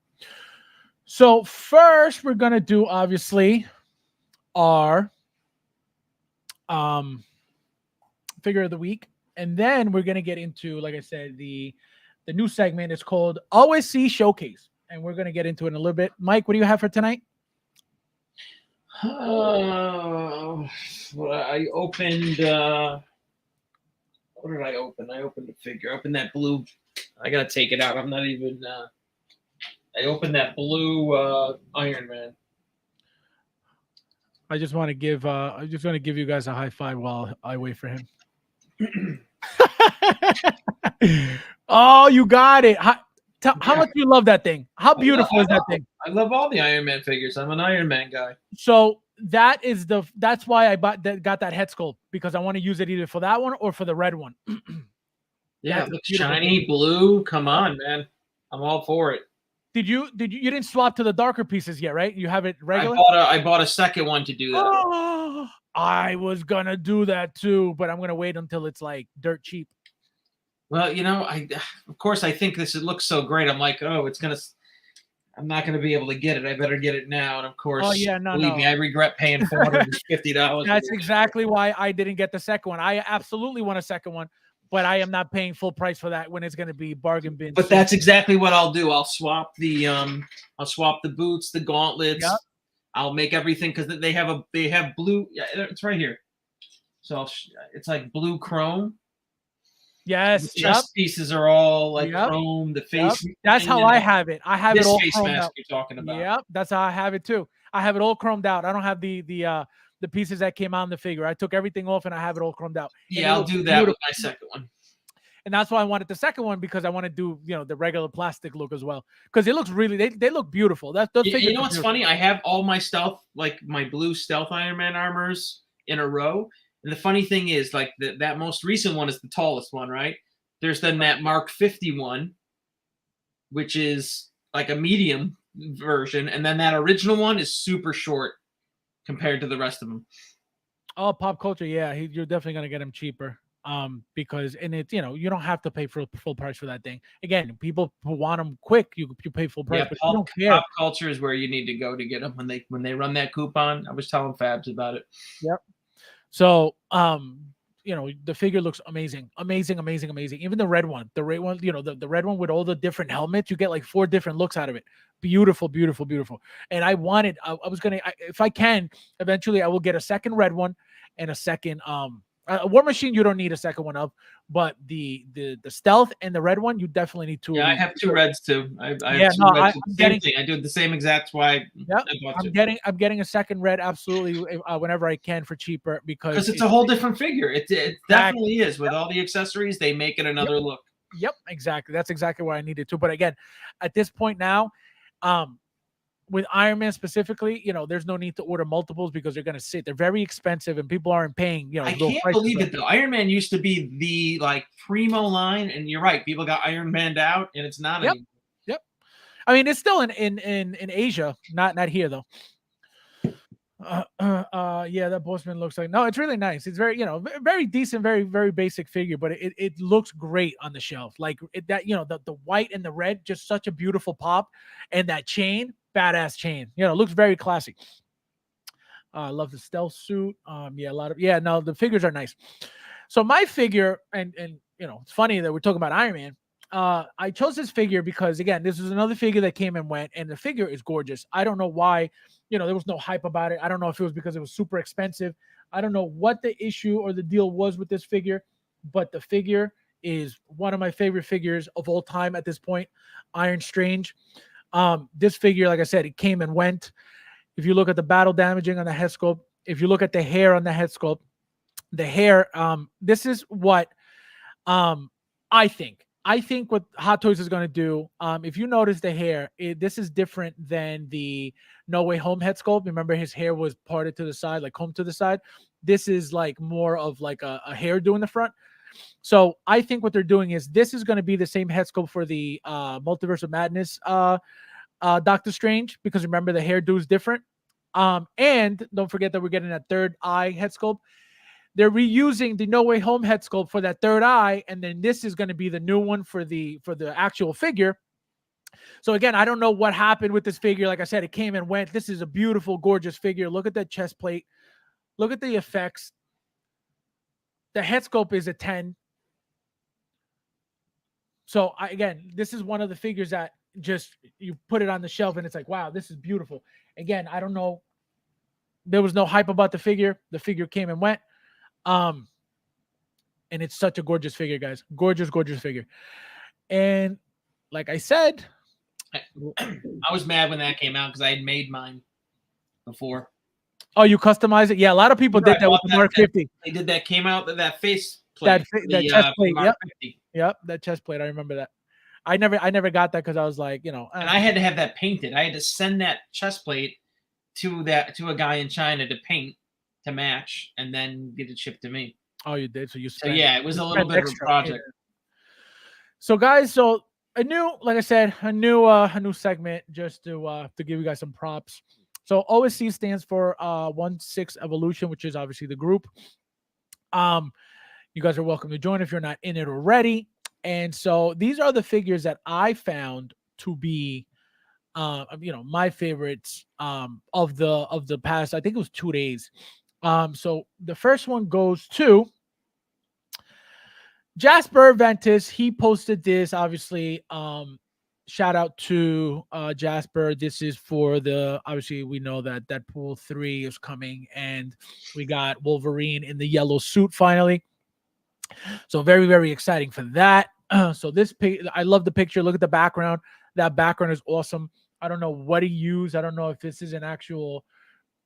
So first, we're gonna do obviously our figure of the week, and then we're gonna get into, like I said, the new segment. It's called OSC Showcase, and we're gonna get into it in a little bit. Mike, what do you have for tonight? Well, I opened. What did I open? I opened a figure. I opened that blue. I gotta take it out. I'm not even. I opened that blue Iron Man. I just want to give you guys a high five while I wait for him. Oh, you got it. How much do you love that thing? How beautiful is that thing? I love all the Iron Man figures. I'm an Iron Man guy. So that's why I got that head sculpt, because I want to use it either for that one or for the red one. Yeah, That's it looks beautiful. shiny, blue. Come on, man. I'm all for it. You didn't swap to the darker pieces yet, right? You have it regular? I bought a second one to do that. Oh, I was gonna do that too, but I'm gonna wait until it's like dirt cheap. Well, of course I think this looks so great. I'm like, oh, I'm not gonna be able to get it. I better get it now. And of course, believe me, I regret paying $450. That's exactly why I didn't get the second one. I absolutely want a second one, but I am not paying full price for that when it's gonna be bargain bin. But that's exactly what I'll do. I'll swap the boots, the gauntlets. Yep. I'll make everything, because they have blue. Yeah, it's right here. So it's like blue chrome. Yes. The chest pieces are all like chrome. The face. That's how I have it. I have it all face chromed mask out. you're talking about. Yep, that's how I have it too. I have it all chromed out. I don't have the pieces that came out in the figure. I took everything off and I have it all chromed out. Yeah, I'll do that with my second one. And that's why I wanted the second one, because I want to do, the regular plastic look as well, because it looks really, they look beautiful. Those figures. You know what's funny? I have all my stealth, like my blue stealth Iron Man armors, in a row. And the funny thing is, like that most recent one is the tallest one, right? There's then that Mark 51, which is like a medium version, and then that original one is super short compared to the rest of them. Oh, pop culture, yeah, you're definitely gonna get him cheaper. Because it's you don't have to pay for full price for that thing. Again, people who want them quick, you pay full price. Yeah, but you don't care. Pop culture is where you need to go to get them when they run that coupon. I was telling Fabs about it. Yep. So the figure looks amazing. Even the red one, the red one with all the different helmets, you get like 4 different looks out of it. Beautiful. And I was gonna, if I can, eventually I will get a second red one and a second War Machine. You don't need a second one of, but the stealth and the red one, you definitely need 2. Yeah, I have 2 reds too. I do the same exact. Why? Yep, I'm getting a second red absolutely whenever I can for cheaper, because it's a whole different figure. It definitely is, with all the accessories. They make it another look. Yep, exactly. That's exactly what I needed to. But again, at this point now, with Iron Man specifically, there's no need to order multiples, because they're going to sit. They're very expensive and people aren't paying, I can't believe it though. Iron Man used to be the like primo line, and you're right. People got Iron Man'd out, and it's not anymore. Yep. I mean, it's still in Asia, not here though. Yeah, that Bossman looks like, no, it's really nice. It's very, very decent, very, very basic figure, but it looks great on the shelf. Like the white and the red, just such a beautiful pop, and that chain, badass chain. It looks very classy. I love the stealth suit. No, the figures are nice. So my figure, and it's funny that we're talking about Iron Man. I chose this figure because, again, this is another figure that came and went, and the figure is gorgeous. I don't know why, there was no hype about it. I don't know if it was because it was super expensive. I don't know what the issue or the deal was with this figure, but the figure is one of my favorite figures of all time at this point, Iron Strange. This figure, like I said, it came and went. If you look at the battle damaging on the head sculpt, if you look at the hair on the head sculpt, the hair, this is what I think. I think what Hot Toys is going to do, if you notice the hair, this is different than the No Way Home head sculpt. Remember, his hair was parted to the side, like combed to the side. This is like more of like a hairdo in the front. So I think what they're doing is this is going to be the same head sculpt for the Multiverse of Madness Doctor Strange, because remember, the hairdo is different. And don't forget that we're getting that third eye head sculpt. They're reusing the No Way Home head sculpt for that third eye, and then this is going to be the new one for the actual figure. So again, I don't know what happened with this figure. Like I said, it came and went. This is a beautiful, gorgeous figure. Look at that chest plate. Look at the effects. The head sculpt is a 10. So again, this is one of the figures that just, you put it on the shelf and it's like, wow, this is beautiful. Again, I don't know there was no hype about the figure. The figure came and went. And it's such a gorgeous figure, guys. Gorgeous, gorgeous figure. And like I said, I was mad when that came out because I had made mine before. oh, you customize it? Yeah, a lot of people did I that with bought the Mark 50. They did that. Came out that face plate. That chest plate. Mark Yep. 50. Yep, that chest plate. I remember that. I never got that because I was like, And I had to have that painted. I had to send that chest plate to a guy in China to paint to match, and then get it shipped to me. Oh, you did. So yeah, it was a little bit of a project. So guys, so like I said, a new segment just to give you guys some props. So OSC stands for 1/6 Evolution, which is obviously the group. You guys are welcome to join if you're not in it already. And so these are the figures that I found to be my favorites of the past. I think it was 2 days. So the first one goes to Jasper Ventus. He posted this, obviously. Shout out to Jasper. This is for obviously we know that Deadpool 3 is coming, and we got Wolverine in the yellow suit finally. So very, very exciting for that. So I love the picture. Look at the background. That background is awesome. I don't know what he used. I don't know if this is an actual,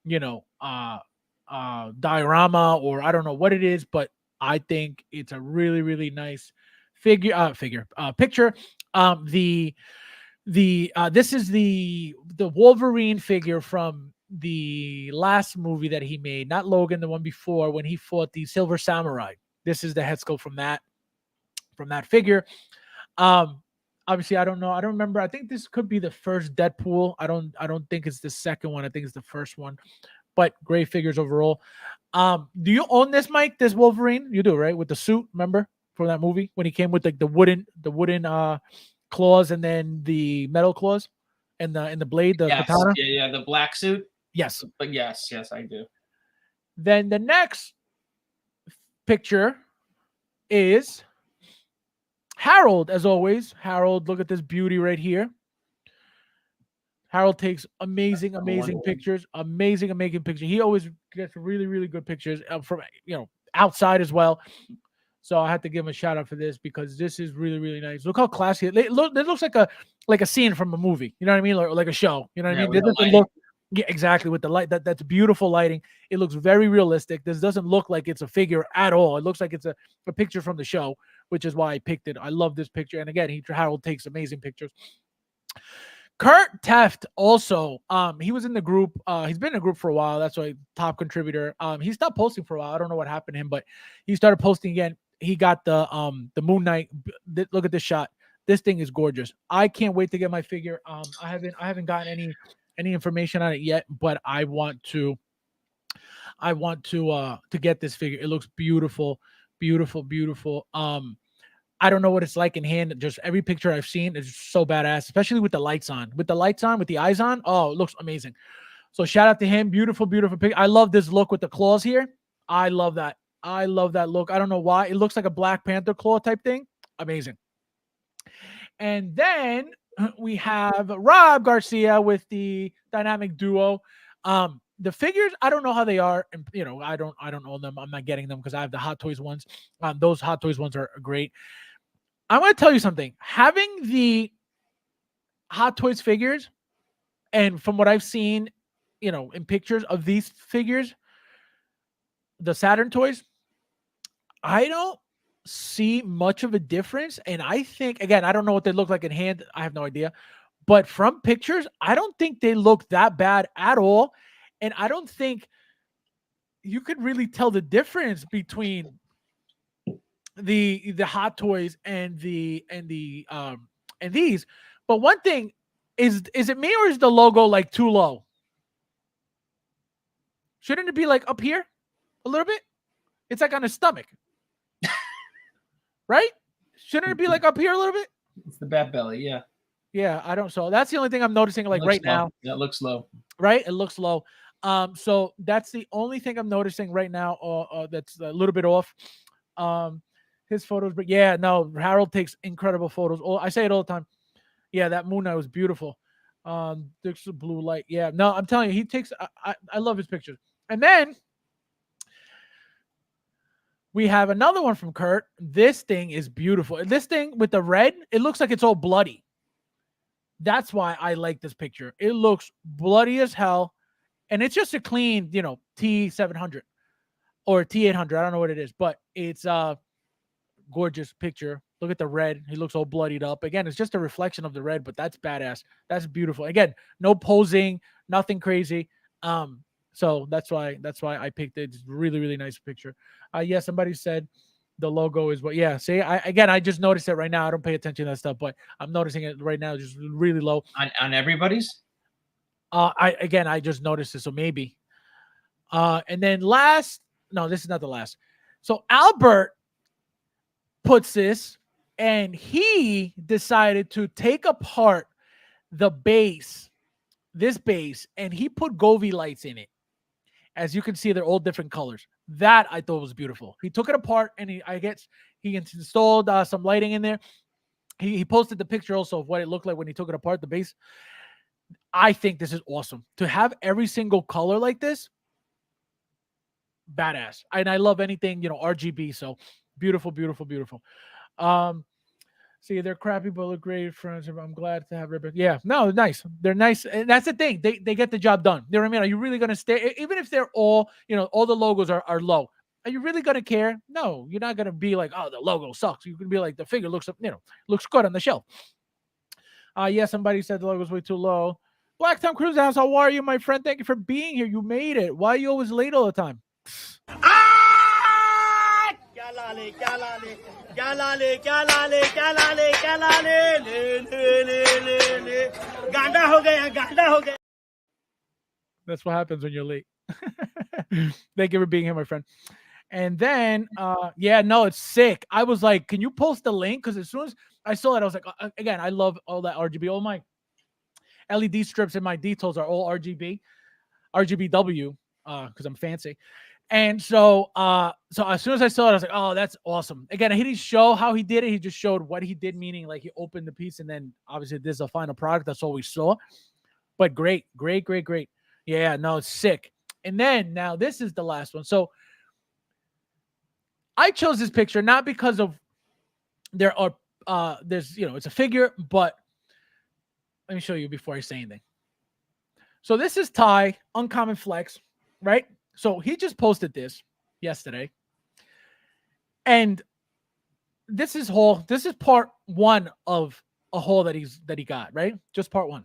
diorama, or I don't know what it is, but I think it's a really, really nice picture. This is the Wolverine figure from the last movie that he made, not Logan, the one before, when he fought the Silver Samurai. This is the head sculpt from that figure. Obviously, I don't know. I don't remember. I think this could be the first Deadpool. I don't think it's the second one. I think it's the first one. But great figures overall. Do you own this, Mike? This Wolverine? You do, right? With the suit, remember? From that movie when he came with like the wooden claws and then the metal claws and the blade, the katana. Yeah, the black suit. Yes. But yes, I do. Then the next picture is Harold, as always. Harold, look at this beauty right here. Harold takes amazing pictures. Amazing pictures. He always gets really, really good pictures from outside as well. So I had to give him a shout out for this because this is really, really nice. Look how classy it looks like a scene from a movie. You know what I mean? Or like a show. You know what I mean? It doesn't look, yeah, exactly, with the light. That's beautiful lighting. It looks very realistic. This doesn't look like it's a figure at all. It looks like it's a picture from the show, which is why I picked it. I love this picture. And again, Harold takes amazing pictures. Kurt Teft also, he was in the group. He's been in the group for a while. That's why top contributor. He stopped posting for a while. I don't know what happened to him, but he started posting again. He got the Moon Knight. Look at this shot. This thing is gorgeous. I can't wait to get my figure. I haven't gotten any information on it yet, but I want to get this figure. It looks beautiful. I don't know what it's like in hand. Just every picture I've seen is so badass, especially with the lights on. With the eyes on, oh, it looks amazing. So shout out to him. Beautiful picture. I love this look with the claws here. I love that look. I don't know why. It looks like a Black Panther claw type thing. Amazing. And then we have Rob Garcia with the dynamic duo. The figures, I don't know how they are, and I don't own them. I'm not getting them because I have the Hot Toys ones. Those Hot Toys ones are great. I want to tell you something. Having the Hot Toys figures, and from what I've seen, in pictures of these figures, the Saturn toys, I don't see much of a difference. And I think, again, I don't know what they look like in hand. I have no idea. But from pictures, I don't think they look that bad at all. And I don't think you could really tell the difference between the Hot Toys and these. But one thing is it me, or is the logo like too low? Shouldn't it be like up here a little bit? It's like on his stomach, right? Shouldn't it be like up here a little bit? It's the bat belly, yeah. Yeah, I don't. So that's the only thing I'm noticing, like right now. Yeah, it looks low. Right, it looks low. So that's the only thing I'm noticing right now. That's a little bit off. His photos, but yeah, no, Harold takes incredible photos. Oh, I say it all the time. Yeah, that Moon Knight was beautiful. There's the blue light. Yeah, no, I'm telling you, he takes. I love his pictures. And then we have another one from Kurt. This thing is beautiful. This thing with the red, it looks like it's all bloody. That's why I like this picture. It looks bloody as hell. And it's just a clean, T700 or T800. I don't know what it is, but it's a gorgeous picture. Look at the red. He looks all bloodied up. Again, it's just a reflection of the red, but that's badass. That's beautiful. Again, no posing, nothing crazy. So that's why I picked it. It's really, really nice picture. Yeah, somebody said the logo is what. Yeah, see, I just noticed it right now. I don't pay attention to that stuff, but I'm noticing it right now, just really low on everybody's. I just noticed it, so maybe. And then last, no, this is not the last. So Albert puts this, and he decided to take apart the base, this base, and he put Govee lights in it. As you can see, they're all different colors. That I thought was beautiful. He took it apart, and he installed some lighting in there. He posted the picture also of what it looked like when he took it apart, the base. I think this is awesome. To have every single color like this, badass. And I love anything, RGB. So beautiful, beautiful, beautiful. See, they're crappy but look great friends. I'm glad to have ribbon. Yeah, no, nice. They're nice. And that's the thing. They get the job done. You know what I mean? Are you really gonna stay? Even if they're all, all the logos are low. Are you really gonna care? No, you're not gonna be like, oh, the logo sucks. You can be like, the figure looks good on the shelf. Yeah, somebody said the logo's way too low. Black Tom Cruise House, how are you, my friend? Thank you for being here. You made it. Why are you always late all the time? That's what happens when you're late. Thank you for being here, my friend. And then, yeah, no, it's sick. I was like, can you post the link? Because as soon as I saw it, I was like, again, I love all that RGB. All my LED strips and my details are all RGB, RGBW, because I'm fancy. And so as soon as I saw it, I was like, oh, that's awesome. Again, he didn't show how he did it. He just showed what he did, meaning like he opened the piece and then obviously this is a final product. That's all we saw. But great. Yeah, no, it's sick. And then now this is the last one. So I chose this picture not because of there's it's a figure, but let me show you before I say anything. So this is Ty, Uncommon Flex, right? So he just posted this yesterday. And this is part one of a haul that he got, right? Just part one.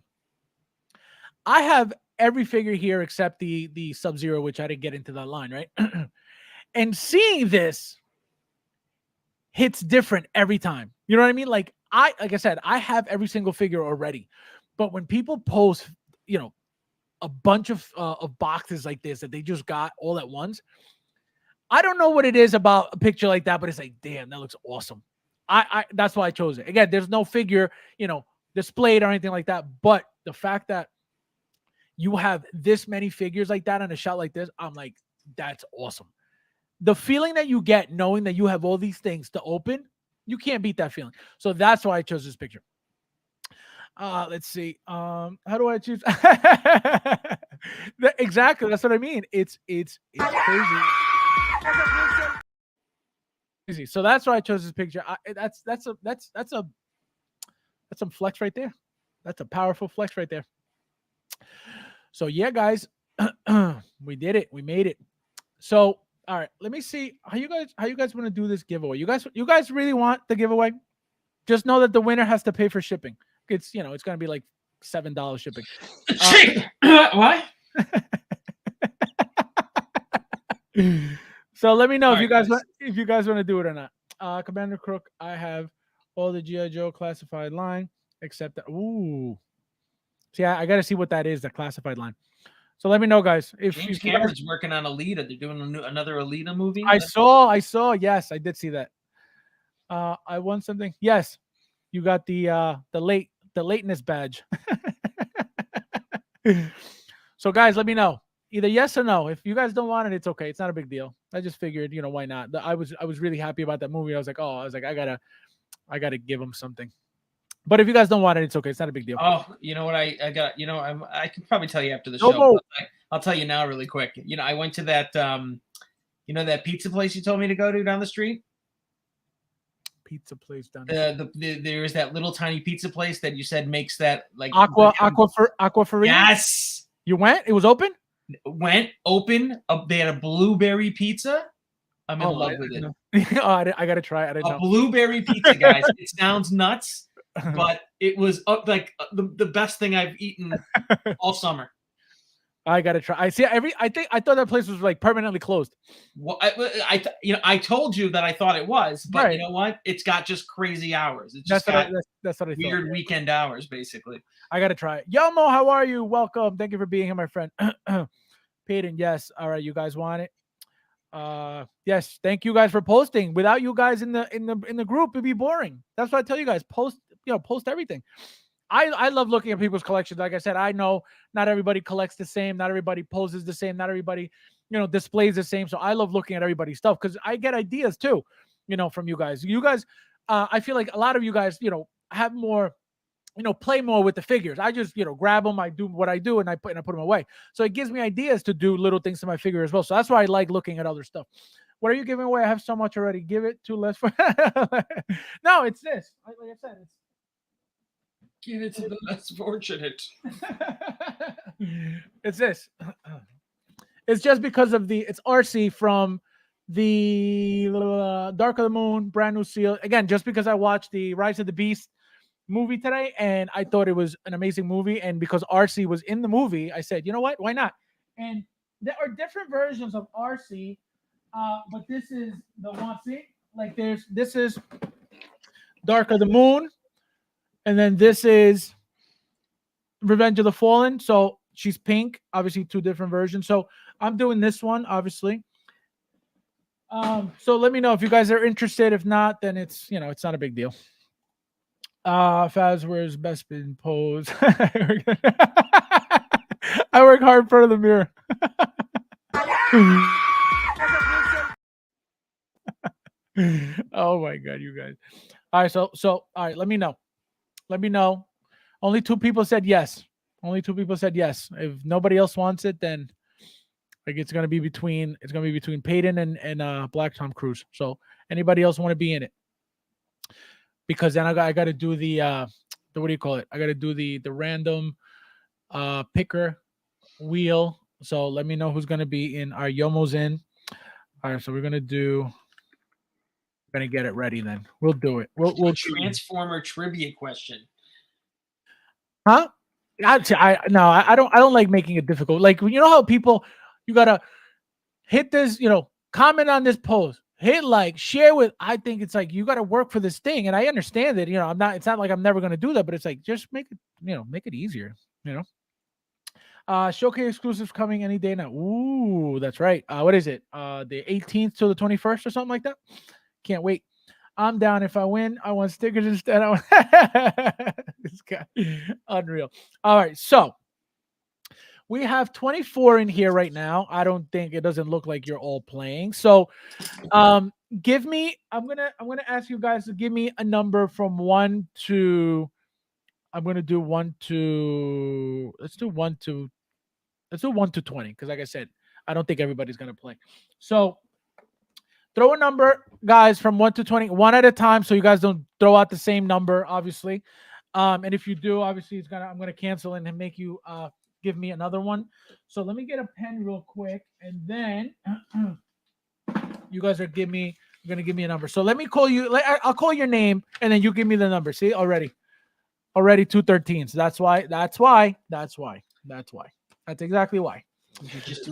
I have every figure here except the Sub-Zero, which I didn't get into that line, right? And seeing this hits different every time. You know what I mean? Like I said, I have every single figure already. But when people post, a bunch of boxes like this that they just got all at once, I don't know what it is about a picture like that, but it's like, damn, that looks awesome. That's why I chose it. Again, there's no figure, displayed or anything like that. But the fact that you have this many figures like that on a shot like this, I'm like, that's awesome. The feeling that you get knowing that you have all these things to open, you can't beat that feeling. So that's why I chose this picture. Let's see. How do I choose? Exactly. That's what I mean. It's crazy. So that's why I chose this picture. That's some flex right there. That's a powerful flex right there. So yeah, guys, we did it. We made it. So all right, let me see how you guys want to do this giveaway. You guys really want the giveaway? Just know that the winner has to pay for shipping. It's it's going to be like $7 shipping. What? So let me know if you guys want to do it or not. Commander Crook, I have all the G.I. Joe classified line except that. Ooh, see, I got to see what that is, the classified line. So let me know, guys. If James Cameron's working on Alita, they're doing another Alita movie. I saw. Yes, I did see that. I won something. Yes, you got the lateness badge. So guys, let me know either yes or no. If you guys don't want it, it's okay. It's not a big deal. I just figured, why not? I was really happy about that movie. I was like, I gotta give him something. But if you guys don't want it, it's okay. It's not a big deal. Oh, you know what? I got. I could probably tell you after the show. I'll tell you now really quick. You know, I went to that that pizza place you told me to go to down the street. Pizza place down There is that little tiny pizza place that you said makes that like Aquafarina. Yes. You went? It was open? Went open. They had a blueberry pizza. I'm in love with it. I gotta try it. I didn't know. Blueberry pizza, guys. It sounds nuts, but it was the best thing I've eaten all summer. I gotta try. I thought that place was like permanently closed. Well, I told you that I thought it was, but Right. you know what? It's got just crazy hours. It's That's just got what I thought. weird weekend hours, basically. I gotta try it. Yo, Mo, how are you? Welcome. Thank you for being here, my friend. Peyton, yes. All right, you guys want it? Yes. Thank you guys for posting. Without you guys in the group, it'd be boring. That's what I tell you guys. Post everything. I love looking at people's collections. Like I said, I know not everybody collects the same, not everybody poses the same, not everybody, displays the same. So I love looking at everybody's stuff because I get ideas too, from you guys. You guys, I feel like a lot of you guys, have more, play more with the figures. I just, grab them, I do what I do, and I put them away. So it gives me ideas to do little things to my figure as well. So that's why I like looking at other stuff. What are you giving away? I have so much already. Give it to less. No, it's this. Like I said, it's. Give it to the less fortunate. It's this. It's just because of it's RC from the Dark of the Moon, brand new seal. Again, just because I watched the Rise of the Beast movie today and I thought it was an amazing movie. And because RC was in the movie, I said, you know what? Why not? And there are different versions of RC, but this is the one. See, like this is Dark of the Moon. And then this is Revenge of the Fallen. So she's pink, obviously 2 different versions. So I'm doing this one, obviously. So let me know if you guys are interested. If not, then it's it's not a big deal. Faz, where's best been posed? I work hard in front of the mirror. Oh my god, you guys. All right, so all right, let me know. Let me know. Only 2 people said yes. Only 2 people said yes. If nobody else wants it, then like it's gonna be between Peyton and Black Tom Cruise. So anybody else want to be in it? Because then I got to do the what do you call it? I got to do the random picker wheel. So let me know who's gonna be in. Our Yomo's in. All right, so we're gonna get it ready. Then we'll do it. We'll Transformer trivia question. Huh? I don't like making it difficult. Like how people, you gotta hit this, comment on this post, hit like, share with. I think it's like you gotta work for this thing, and I understand that. It's not like I'm never gonna do that, but it's like just make it, make it easier. Showcase exclusives coming any day now. Ooh, that's right. What is it? The 18th to the 21st or something like that. Can't wait. I'm down. If I win, I want stickers instead. This guy, unreal. All right, so we have 24 in here right now. I don't think it doesn't look like you're all playing. So, give me. I'm gonna ask you guys to give me a number from 1 to. I'm gonna do 1 to. Let's do 1 to 20 because, like I said, I don't think everybody's gonna play. So. Throw a number, guys, from 1 to 20, one at a time, so you guys don't throw out the same number, obviously. And if you do, obviously, I'm gonna cancel and make you give me another one. So let me get a pen real quick, and then you guys are gonna give me a number. So let me call you. I'll call your name, and then you give me the number. See, already 2 13s. That's why. That's exactly why. Just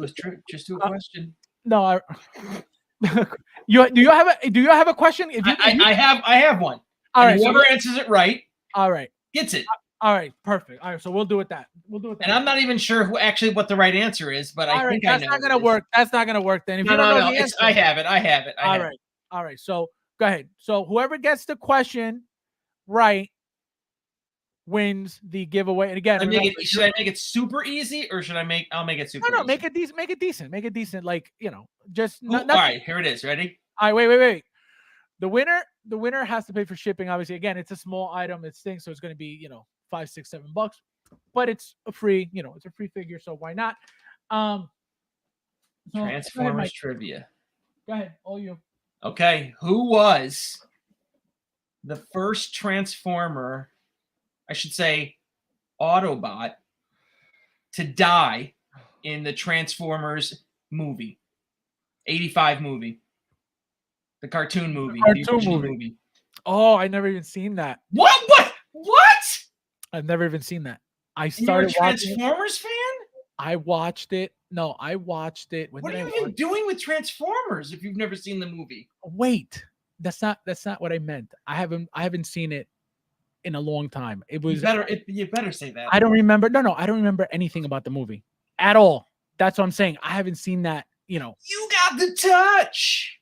do a question. No, do you have a question? I have one. All right, whoever answers it right, all right, gets it. All right, perfect. All right, so we'll do it that. And I'm not even sure what the right answer is, but I think I know. That's not gonna work. That's not gonna work then. If no. I have it. All right. So go ahead. So whoever gets the question right wins the giveaway. And again, should I make it super easy or should I'll make it super? No, easy. Make it decent. Make it decent. Like just. All right, here it is. Ready? All right, wait. The winner has to pay for shipping. Obviously, again, it's a small item. It stinks, so it's going to be $5, $6, $7, but it's a free, it's a free figure. So why not? So, go ahead, Transformers Mike. trivia. Go ahead. All you. Okay, who was the first Transformer, I should say Autobot, to die in the Transformers movie? 85 movie. The cartoon movie. The Cartoon original movie. Oh, I never even seen that. What? I've never even seen that. I And you're a started watching it. Transformers fan? I watched it. No, I watched it. When What did are I you watch even doing with Transformers if you've never seen the movie? Wait, that's not what I meant. I haven't seen it in a long time. It was You better say that. I don't remember. No, I don't remember anything about the movie at all. That's what I'm saying. I haven't seen that, You got the touch.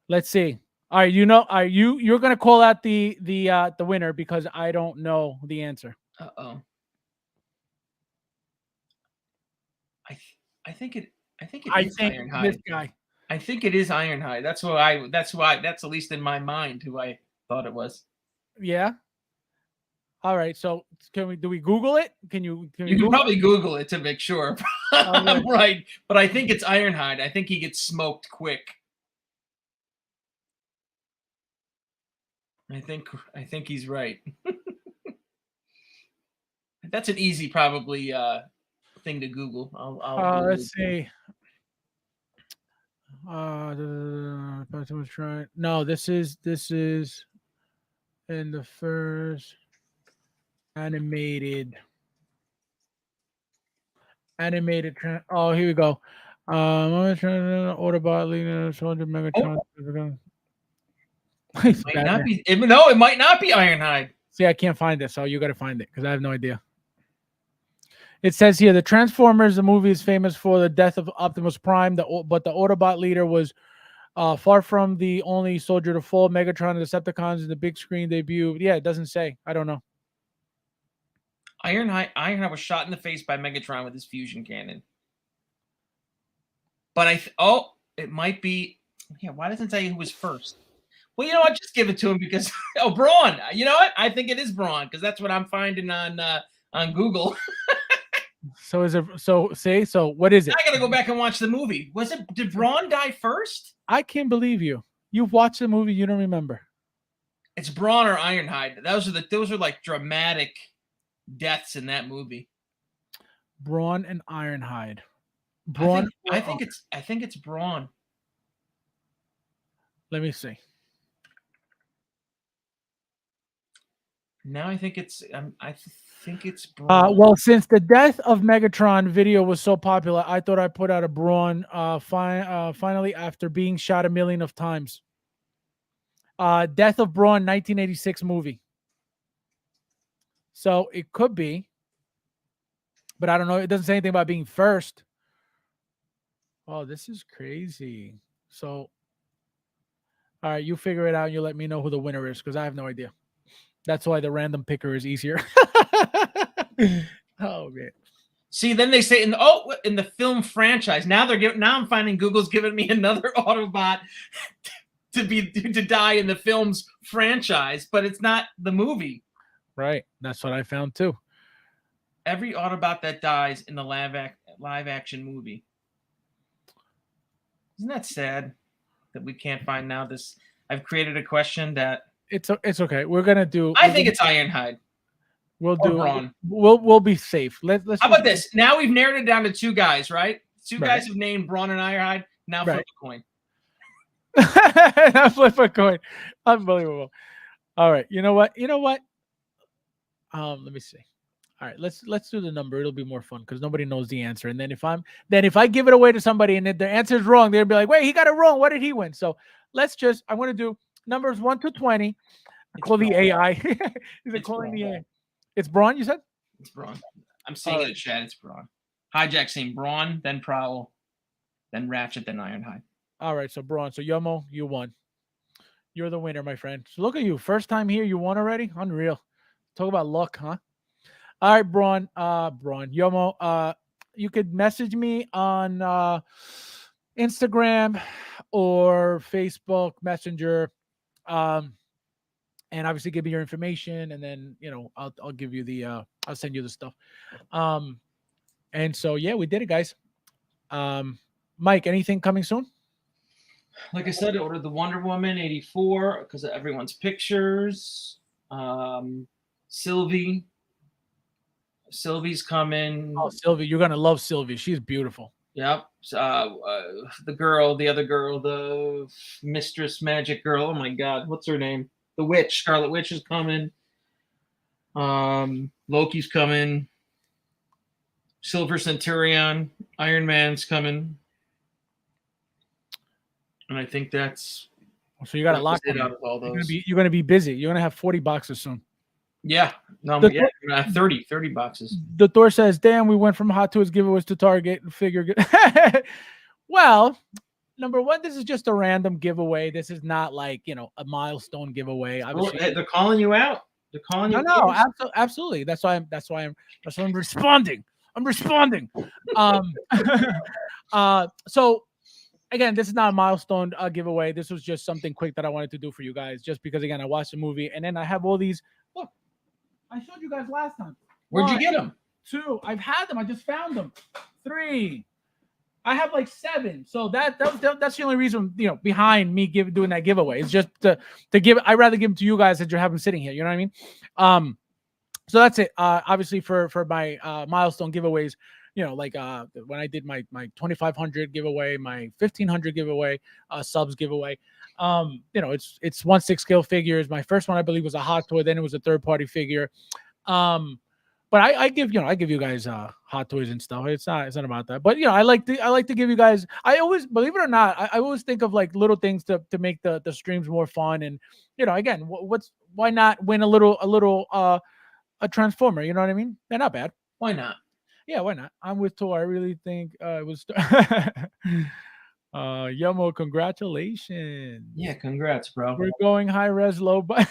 Let's see. All right, are you're gonna call out the winner because I don't know the answer. Uh-oh. I think it is Ironhide. This guy. I think it is Ironhide. That's at least in my mind who I thought it was. Yeah. All right. So do we Google it? You can probably Google it to make sure. I'm right, but I think it's Ironhide. I think he gets smoked quick. I think he's right. That's an easy probably thing to Google. I'll let's see. No, this is in the first animated. Oh, here we go. Autobot leading 200 Megatron. It might not be Ironhide. See, I can't find it, so you got to find it because I have no idea. It says here the Transformers, the movie, is famous for the death of Optimus Prime, but the Autobot leader was far from the only soldier to fall. Megatron and Decepticons in the big screen debut. Yeah, it doesn't say. I don't know. Ironhide was shot in the face by Megatron with his fusion cannon. But it might be. Yeah, why doesn't it tell you who was first? Well, you know what? Just give it to him because Braun. You know what? I think it is Braun because that's what I'm finding on Google. So is it? So what is it? I gotta go back and watch the movie. Did Braun die first? I can't believe you. You've watched the movie, you don't remember. It's Braun or Ironhide. Those are like dramatic deaths in that movie. Braun and Ironhide. I think it's Braun. Let me see. Now I think it's Braun. Well, since the death of Megatron video was so popular, I thought I'd put out a Braun finally after being shot 1 million of times. Death of Braun 1986 movie. So it could be, but I don't know. It doesn't say anything about being first. Oh, this is crazy. So, all right, you figure it out and you let me know who the winner is because I have no idea. That's why the random picker is easier. Oh man. See, then they say in the film franchise. Now I'm finding Google's giving me another Autobot to die in the film's franchise, but it's not the movie. Right. That's what I found too. Every Autobot that dies in the live action movie. Isn't that sad that we can't find now this? I've created a question that it's okay. We're gonna do. I think it's Ironhide. We'll do. Braun. We'll be safe. Let's. How about this? Now we've narrowed it down to 2 guys, right? 2 Right. guys have named Braun and Ironhide. Now flip a coin. Now flip a coin. Unbelievable. All right. You know what? Let me see. All right, let's do the number. It'll be more fun because nobody knows the answer. And then if I give it away to somebody and if their answer is wrong, they'll be like, wait, he got it wrong. What did he win? So I'm going to do numbers 1 to 20. Call the AI. Is it calling the AI? It's Braun, you said? It's Braun. I'm seeing it in chat. It's Braun. Hijack saying Braun, then Prowl, then Ratchet, then Ironhide. All right, so Braun. So Yomo, you won. You're the winner, my friend. So look at you. First time here, you won already? Unreal. Talk about luck, huh? All right, Braun. Yomo, you could message me on Instagram or Facebook Messenger, and obviously give me your information, and then I'll give you the I'll send you the stuff. And so yeah, we did it, guys. Mike, anything coming soon? Like I said, I ordered the Wonder Woman 84 because of everyone's pictures. Sylvie's coming. Oh, Sylvie, you're gonna love Sylvie. She's beautiful. Yep. The other girl, the Mistress Magic Girl. Oh my God, what's her name? The Witch, Scarlet Witch is coming. Loki's coming. Silver Centurion, Iron Man's coming. And I think that's So you got a lot. out of all those. You're gonna be busy. You're gonna have 40 boxes soon. Yeah. No, The- yeah, 30 boxes. The Thor says, "Damn, we went from Hot Toys giveaways to Target figure." Well, number one, this is just a random giveaway. This is not like a milestone giveaway. Obviously, They're calling you out. They're calling you. no, absolutely. That's why I'm responding. I'm responding. So again, this is not a milestone giveaway. This was just something quick that I wanted to do for you guys, just because again, I watched the movie and then I have all these. Look, I showed you guys last time. Where'd you get them? 2. I've had them. I just found them. 3. I have like 7. So that's the only reason behind me doing that giveaway. It's just to give. I'd rather give them to you guys than you have them sitting here. You know what I mean? So that's it. Obviously for my milestone giveaways, like when I did my 2,500 giveaway, my 1,500 giveaway, subs giveaway. It's 1/6 scale figures. My first one I believe was a Hot Toy. Then it was a third party figure. But I give you guys Hot Toys and stuff. It's not about that. But I like to give you guys. I always, believe it or not, I always think of like little things to make the streams more fun. And again, why not win a Transformer? You know what I mean? They're not bad. Why not? Yeah, why not? I'm with Tor. I really think it was. Yomo, congratulations. Yeah, congrats, bro. We're going high res low, but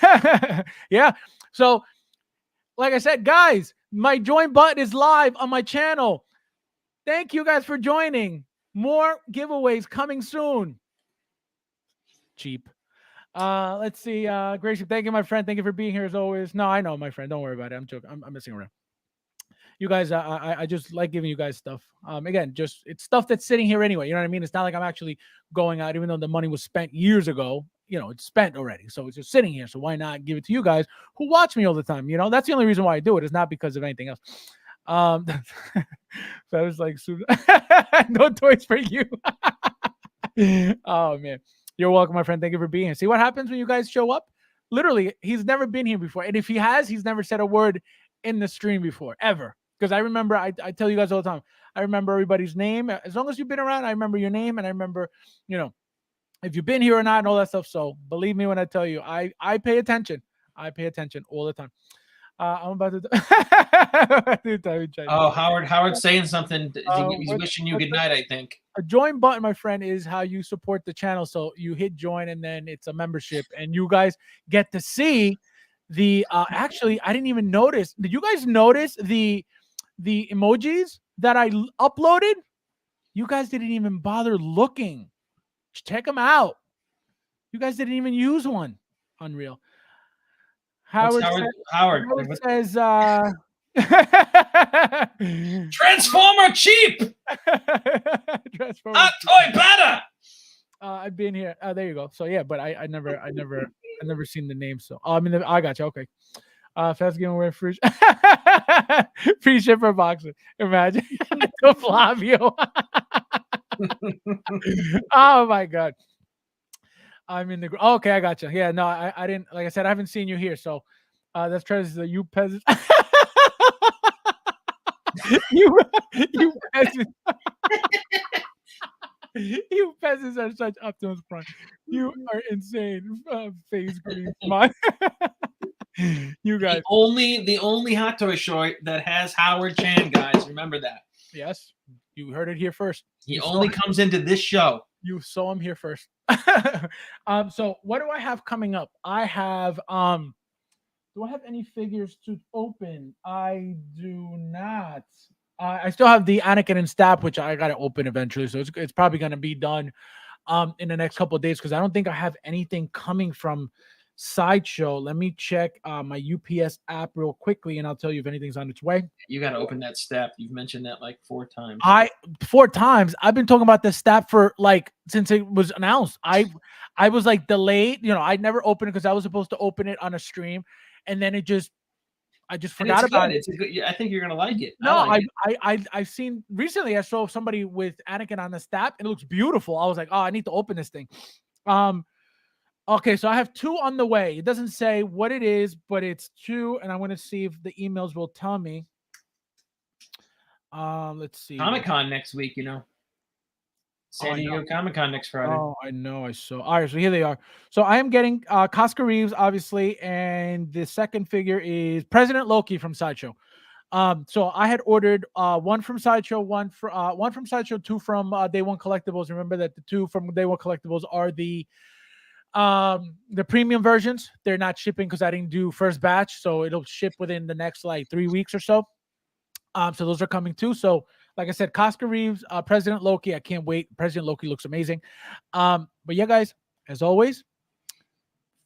yeah. So, like I said, guys, my join button is live on my channel. Thank you guys for joining. More giveaways coming soon. Cheap. Let's see. Gracie, thank you, my friend. Thank you for being here as always. No, I know, my friend. Don't worry about it. I'm joking. I'm messing around. You guys, I just like giving you guys stuff. Again, just it's stuff that's sitting here anyway. You know what I mean? It's not like I'm actually going out, even though the money was spent years ago. It's spent already, so it's just sitting here. So why not give it to you guys who watch me all the time? That's the only reason why I do it. It's not because of anything else. So I was like, no toys for you. Oh man, you're welcome, my friend. Thank you for being here. See what happens when you guys show up? Literally, he's never been here before, and if he has, he's never said a word in the stream before, ever. Because I remember, I tell you guys all the time, I remember everybody's name. As long as you've been around, I remember your name, and I remember, if you've been here or not and all that stuff. So believe me when I tell you, I pay attention. I pay attention all the time. I'm about to. Oh, Howard's saying something. He's wishing you good night, I think. A join button, my friend, is how you support the channel. So you hit join, and then it's a membership, and you guys get to see the. Actually, I didn't even notice. Did you guys notice the emojis that I uploaded? You guys didn't even bother looking. Check them out. You guys didn't even use one. Unreal. Howard says Transformer cheap. Transformer Hot Toy better. I've been here. There you go. So yeah, but I never seen the name. So I got you. Okay. Fast giving away free free shipper boxer. Imagine to Flavio. Oh my god. I'm in the okay, I got you. Yeah, no, I didn't, like I said, I haven't seen you here. So that's Trez, you peasant. you peasant. You peasants are such Optimus Prime. You are insane. Face green smile. You guys. The only Hot Toy short that has Howard Chan, guys. Remember that. Yes, you heard it here first. He only comes into this show. You saw him here first. So what do I have coming up? I have do I have any figures to open? I do not. I still have the Anakin and Stab, which I gotta open eventually. So it's probably gonna be done in the next couple of days, because I don't think I have anything coming from Sideshow. Let me check my UPS app real quickly, and I'll tell you if anything's on its way. You got to open that step. You've mentioned that like 4 times. 4 times. I've been talking about this stat for like since it was announced. I was like delayed. You know, I never opened it because I was supposed to open it on a stream, and then I just And forgot it's about good. it. It's a good. I think you're gonna like it. No, like I've seen recently. I saw somebody with Anakin on the stat, and it looks beautiful. I was like, oh, I need to open this thing. Okay, so I have 2 on the way. It doesn't say what it is, but it's 2, and I want to see if the emails will tell me. Let's see. Comic-Con next week, you know. San Diego Comic-Con next Friday. Oh, I know. I saw. All right, so here they are. So I am getting Cosca Reeves, obviously, and the second figure is President Loki from Sideshow. So I had ordered 1 from Sideshow, 1 from Sideshow, 2 from Day One Collectibles. Remember that the 2 from Day One Collectibles are the premium versions. They're not shipping because I didn't do first batch, so it'll ship within the next like 3 weeks or so. So those are coming too. So like I said, Cosca Reeves, President Loki. I can't wait. President Loki looks amazing. But yeah, guys, as always,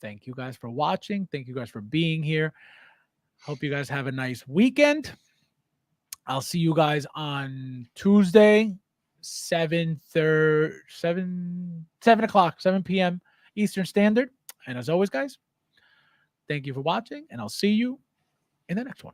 thank you guys for watching. Thank you guys for being here. Hope you guys have a nice weekend. I'll see you guys on Tuesday, 7 o'clock, 7 p.m. Eastern Standard. And as always, guys, thank you for watching, and I'll see you in the next one.